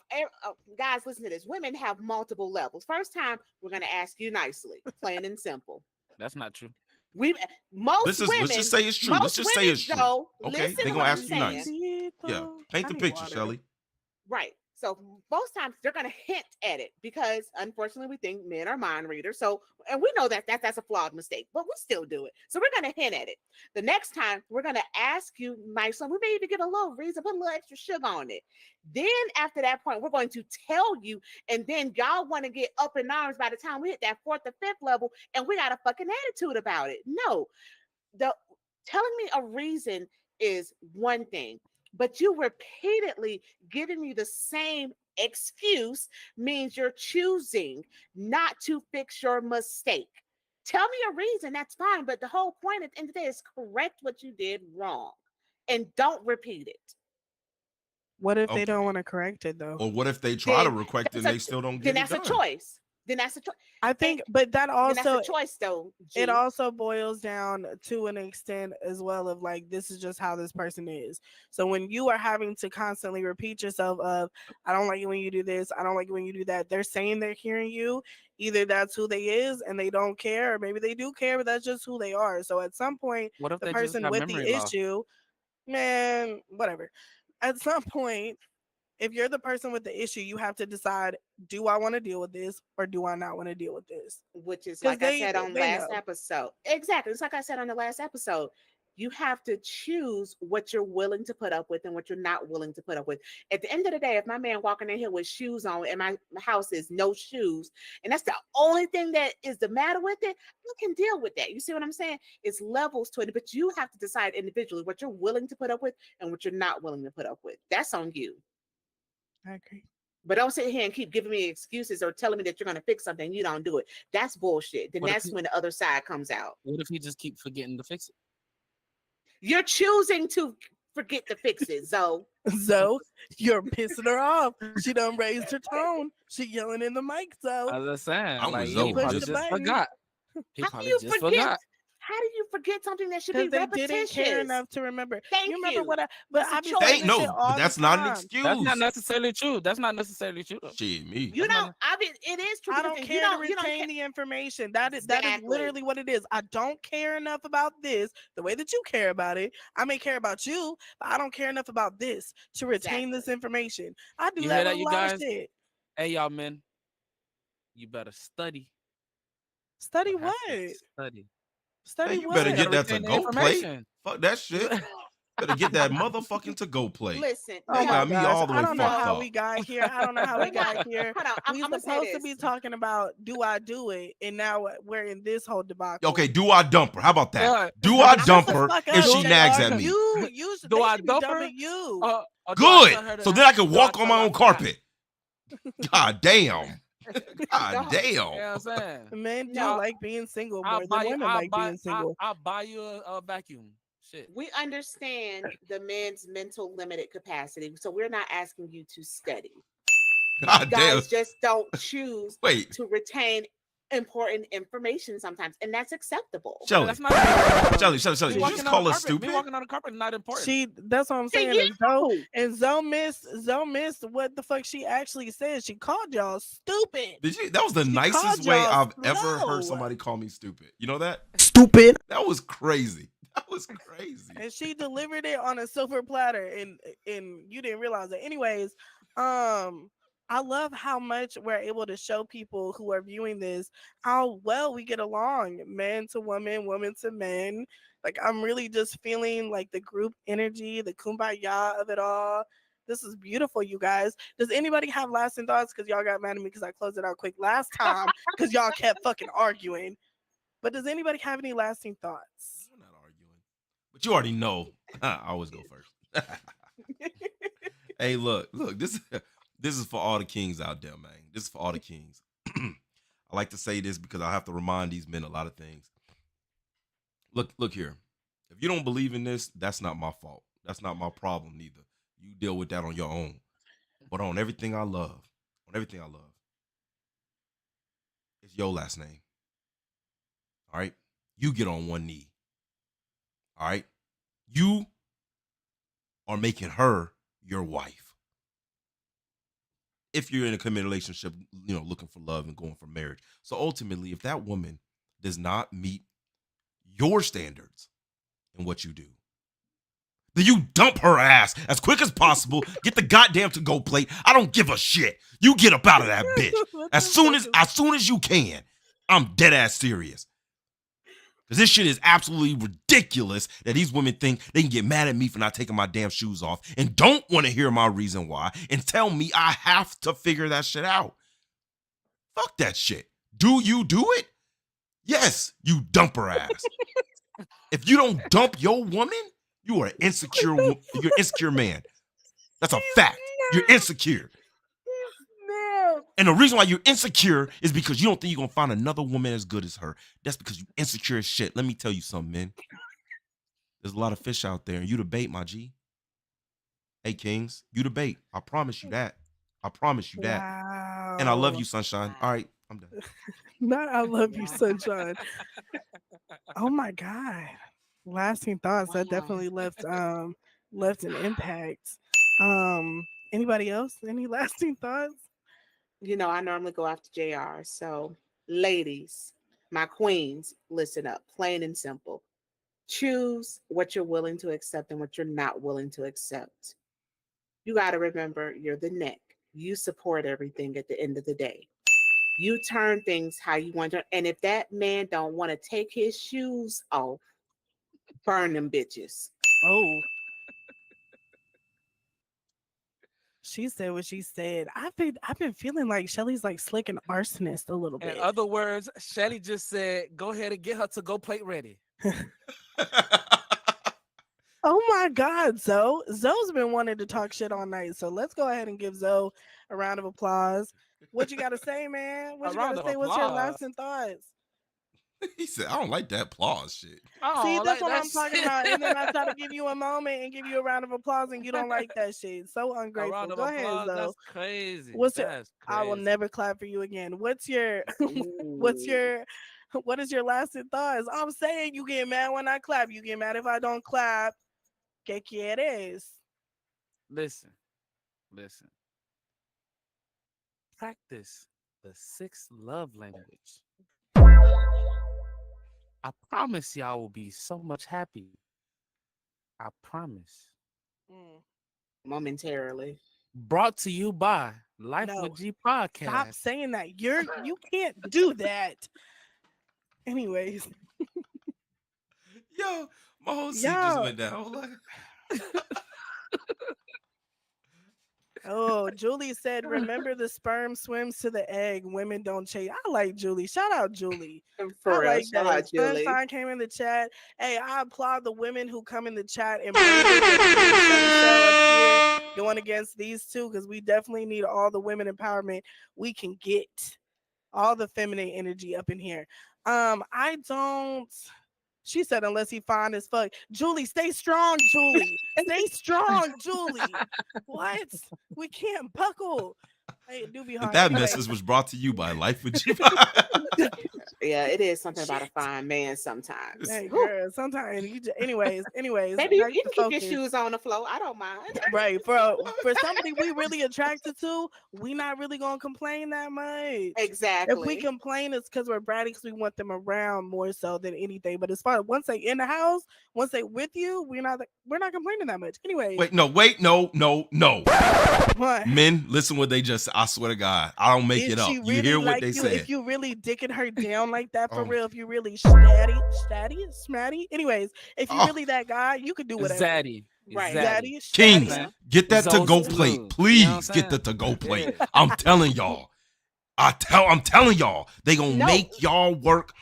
guys, listen to this. Women have multiple levels. First time, we're gonna ask you nicely, plain and simple. That's not true. Let's just say it's true. Let's just say it's true. Though, Okay, listen they to gonna what I'm ask you saying. nice. Yeah, paint the picture, Shelly. Right. So most times they're going to hint at it because unfortunately we think men are mind readers. So, and we know that's a flawed mistake, but we still do it. So we're going to hint at it. The next time we're going to ask you nicely, we may even get a little reason, put a little extra sugar on it. Then after that point, we're going to tell you, and then y'all want to get up in arms by the time we hit that 4th or 5th level, and we got a fucking attitude about it. No, telling me a reason is one thing. But you repeatedly giving me the same excuse means you're choosing not to fix your mistake. Tell me a reason, that's fine. But the whole point at the end of the day is correct what you did wrong and don't repeat it. What if they don't want to correct it though? Or what if they try to Then correct it and that's they still don't Then get it that's done? a choice. then that's a choice. I think, but that Then that's also a choice, though. it G. also boils down to an extent as well of like this is just how this person is. So when you are having to constantly repeat yourself of I don't like it when you do this, I don't like it when you do that, they're saying they're hearing you. Either that's who they is and they don't care, or maybe they do care, but that's just who they are. So at some point, What if the they just person got with the memory loss? issue, man, whatever. At some point, if you're the person with the issue, you have to decide: do I want to deal with this, or do I not want to deal with this? Which is Because like I said on they last know. episode. Exactly. It's like I said on the last episode. You have to choose what you're willing to put up with and what you're not willing to put up with. At the end of the day, if my man walking in here with shoes on and my house is no shoes, and that's the only thing that is the matter with it, I can deal with that. You see what I'm saying? It's levels to it, but you have to decide individually what you're willing to put up with and what you're not willing to put up with. That's on you. I agree. But don't sit here and keep giving me excuses or telling me that you're going to fix something. You don't do it. That's bullshit. Then What if that's he, when the other side comes out. what if he just keep forgetting to fix it? You're choosing to forget to fix it, Zoe. So you're pissing her off. She done raised her tone. She yelling in the mic. So I was just saying, I'm like with he Zoe. probably Push the just button. forgot. He How do probably you just forget? forgot. How do you forget something that should be because they repetitious? didn't care enough to remember. Thank You remember you. what? But It's a I be choice. saying Ain't this shit no, all but the that's not an time. excuse. That's not necessarily true. That's not necessarily true though. Shit, me. You That's don't. not- I mean, it is true. I because don't if care to you don't retain care. the information. That is Exactly. literally what it is. I don't care enough about this the way that you care about it. I may care about you, but I don't care enough about this to retain this Exactly. information. I do You that hear with that, a you lot of guys? shit. Hey, y'all men, you better study. Study You have what? to study. Study Man, you what? better You get gotta that to retain the go plate. information. Fuck that You shit. better- Better get that motherfucking to go plate. Listen. Oh They my got me gosh, all the I way don't know fucked how up. we got here. I don't know how we got here. Hold on. I'm We gonna say supposed to this. be talking about do I do it, and now we're in this whole debacle. Okay, do I dump her? How about that? Yeah. Do I Shut dump the her fuck if up, she nags JR. at me? You should, Do they I should be dump her? dumping you. Or do I Good. tell her to- So then I can do walk tell on my her own to carpet. God damn. No. God damn. You know what I'm saying? Men do No. like being single I'll more buy than you. women like being single. I'll buy you a vacuum. Shit. We understand the men's mental limited capacity, so we're not asking you to study. God damn. Guys just don't choose Wait, to retain important information sometimes, and that's acceptable. Shelly. That's not. Shelly. Me Did you walking just on call the us carpet. stupid? Me walking on the carpet is not important. That's what I'm To saying. you. And Zoe missed what the fuck she actually said. She called y'all stupid. Did you? That was the She nicest called way y'all I've ever slow. heard somebody call me stupid. You know that? Stupid. That was crazy. That was crazy. And she delivered it on a silver platter, and you didn't realize it. Anyways, I love how much we're able to show people who are viewing this how well we get along, man to woman, woman to men. Like I'm really just feeling like the group energy, the kumbaya of it all. This is beautiful, you guys. Does anybody have lasting thoughts? Because y'all got mad at me because I closed it out quick last time because y'all kept fucking arguing. But does anybody have any lasting thoughts? We're not arguing. But you already know. I always go first. Hey, look, this is for all the kings out there, man. This is for all the kings. I like to say this because I have to remind these men a lot of things. Look here. If you don't believe in this, that's not my fault. That's not my problem neither. You deal with that on your own. But on everything I love, it's your last name. All right? You get on one knee. All right? You are making her your wife. If you're in a committed relationship, looking for love and going for marriage. So ultimately, if that woman does not meet your standards in what you do, then you dump her ass as quick as possible. Get the goddamn to-go plate. I don't give a shit. You get up out of that bitch as soon as you can. I'm dead ass serious. Because this shit is absolutely ridiculous that these women think they can get mad at me for not taking my damn shoes off and don't want to hear my reason why and tell me I have to figure that shit out. Fuck that shit. Do you do it? Yes, you dump her ass. If you don't dump your woman, you are you're an insecure man. That's a fact. You're insecure. And the reason why you're insecure is because you don't think you're going to find another woman as good as her. That's because you're insecure as shit. Let me tell you something, man. There's a lot of fish out there, and you the bait, my G. Hey, kings, you the bait. I promise you that. Wow. And I love you, sunshine. All right, I'm done. Not I love you, Wow. sunshine. Oh my God. Lasting thoughts that Wow. definitely left an impact. Anybody else? Any lasting thoughts? You know, I normally go after JR. So, ladies, my queens, listen up, plain and simple. Choose what you're willing to accept and what you're not willing to accept. You got to remember you're the neck. You support everything at the end of the day. You turn things how you want to. And if that man don't want to take his shoes off, burn them bitches. Oh, she said what she said. I've been feeling like Shelly's like slick and arsonist a little In bit. other words, Shelly just said, "Go ahead and get her to go plate ready." Oh my God, Zoe. Zoe's been wanting to talk shit all night. So let's go ahead and give Zoe a round of applause. What you gotta say, man? What A you gotta round of say? What's your applause. lasting thoughts? He said, I don't like that applause shit. See, Oh, that's like what I'm that's talking about. And then I try to give you a moment and give you a round of applause, and you don't like that shit. So a ungrateful. round of Go ahead, applause. Zoe. That's crazy. What's your? That's I will crazy. never clap for you again. What's your? What's Ooh. your? What is your lasting thoughts? I'm saying you get mad when I clap. You get mad if I don't clap. ¿Qué quieres? Listen. Practice the sixth love language. I promise y'all will be so much happy. I promise. Mm, Momentarily. Brought to you by Life No. with G Stop Podcast. saying that. You can't do that. Anyways, Yo, my whole seat just yo. went down. I was like, Oh, Julie said, remember the sperm swims to the egg. Women don't chase. I like Julie. Shout out Julie. For I real. like Shout that. out, Julie. Sunshine came in the chat. Hey, I applaud the women who come in the chat and bring the Queen Shelly show up here going against these two because we definitely need all the women empowerment we can get. All the feminine energy up in here. I don't. She said, unless he fine as fuck. Julie, stay strong, Julie. Stay strong, Julie. What? We can't buckle. Hey, it do be and hard. that Anyway, message was brought to you by Life with G. Yeah, it is something about a fine man sometimes. hey, Whew. girl, sometimes you just, anyways, Baby, you back you to can keep your focus. shoes on the floor. I don't mind. Right. For somebody we really attracted to, we not really gonna complain that much. If we Exactly. complain, it's because we're bratty because we want them around more so than anything. But as far as once they in the house, once they with you, we're not complaining that much. Anyway, Wait, no. what? Men, listen what they just. I swear to God, I don't make If it up. she You really hear what like they you, said? if you really dicking her down like that for Oh. real, if you really smatty. Anyways, if you Oh. really that guy, you could do whatever. Zaddy. Right. Zaddy, Kings, Shaddy. get that to go Zoe's plate, smooth. please. You know what I'm Get the saying? to go plate. Yeah. I'm telling y'all. I'm telling y'all, they gonna No. make y'all work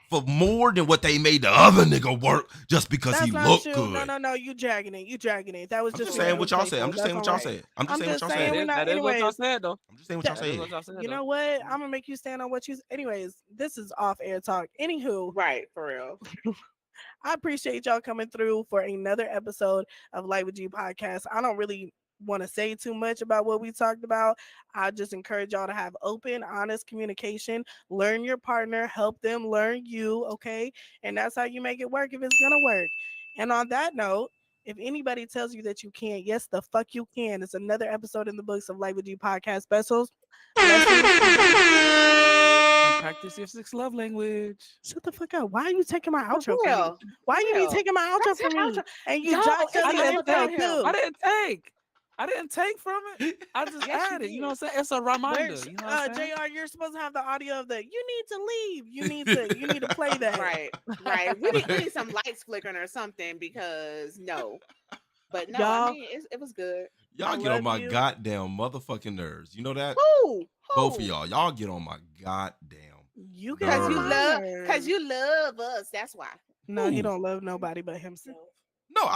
for more than what they made the other nigga work just because That's he not looked true. good. No, you dragging it. That was I'm just just saying what y'all playful. said. I'm just saying what That's y'all all right. said. I'm just I'm saying what just y'all saying said. we're not. That is what y'all Anyways, said, though. I'm just saying what y'all That is said. what y'all said, you though. know what? I'm gonna make you stand on what you. Anyways, this is off air talk. Anywho, Right, for real. I appreciate y'all coming through for another episode of Light with G podcast. I don't really want to say too much about what we talked about. I just encourage y'all to have open, honest communication. Learn your partner, help them learn you, okay? And that's how you make it work if it's gonna work. And on that note, if anybody tells you that you can't, yes, the fuck you can. It's another episode in the books of Light with G podcast specials. And practice your sixth love language. Shut the fuck up. Why are you taking my For outro from me? real. Why For you be real. taking my outro That's from your me? outro. And you Yo, Josh it's Kelly all and about Phil him. too. I didn't take from it. I just Yes, you added. You know did. what I'm saying? It's a reminder. Where's You know what I'm saying? JR? You're supposed to have the audio of the you need to leave. You need to play that. Right, right. We need some lights flickering or something because no. But no, I Y'all, mean it was good. Y'all I get on love my you. goddamn motherfucking nerves. You know that? Who? Both of y'all. Y'all get on my goddamn. You get Because on you Nerves. my love nerves. because you love us. That's why. No, he Who? don't love nobody but himself. No,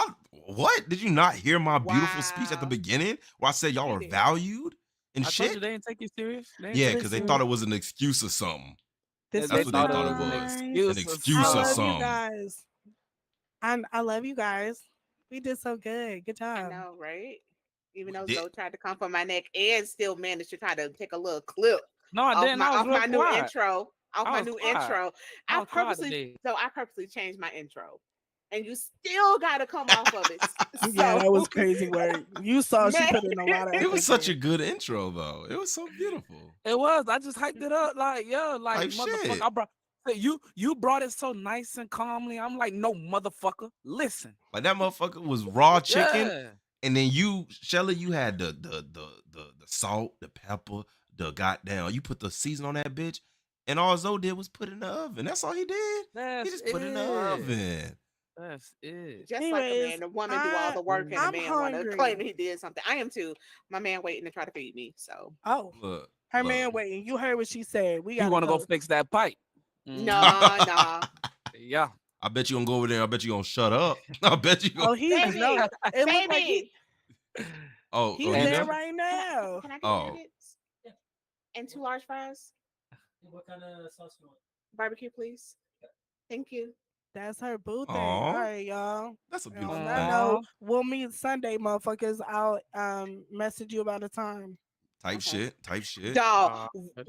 what? Did you not hear my beautiful speech at the Wow. beginning where I said y'all You are did. valued and I shit? told you they didn't take you serious. They didn't Yeah, take you because they Listen. thought serious. it was an excuse or something. This They is That's what they thought it thought it was an was. nice. excuse. An or excuse I or love something. you something. guys. I love you guys. We did so good. Good I job. know, right? Even We though did. Zoe tried to come for my neck and still managed to try to take a little clip No, I didn't. I was off real my new quiet. intro. Off I my was new quiet. intro. I I was quiet purposely today. I purposely changed my intro. And you still gotta come off of it. Yeah, that was So crazy work. You saw she Man. put in a lot of effort. It was such a there. good intro, though. It was so beautiful. It was. I just hyped it up. Like, yeah, like Type motherfucker. shit. I brought you brought it so nice and calmly. I'm like, no, motherfucker. Listen. Like that motherfucker was raw chicken, Yeah. and then you, Shelly, you had the salt, the pepper, the goddamn. You put the season on that bitch, and all Zoe did was put it in the oven. That's all he did. That's He just put it in the it. oven. That's it. just like a Anyways, man, the woman do all the work and the I'm man want to hungry. claim he did something. I am too. My man waiting to try to feed me. So Oh, Look, her look. man waiting. You heard what she said. We You got want to go fix that pipe? Mhm. no. Yeah. I bet you gonna go over there. I bet you gonna shut up. I bet you Oh, gonna. he's Baby, no. It looked like baby. Oh, he's oh, And- he there there? right now. Can I get Oh. nuggets? And 2 large fries? What kind of sauce you want? Barbecue, please. Thank you. That's her boo thing. Aw. All right, y'all. That's a On beautiful that thing. note, we'll meet Sunday, motherfuckers. I'll message you about the time. Type Okay. shit. Type shit. Dog, Uh,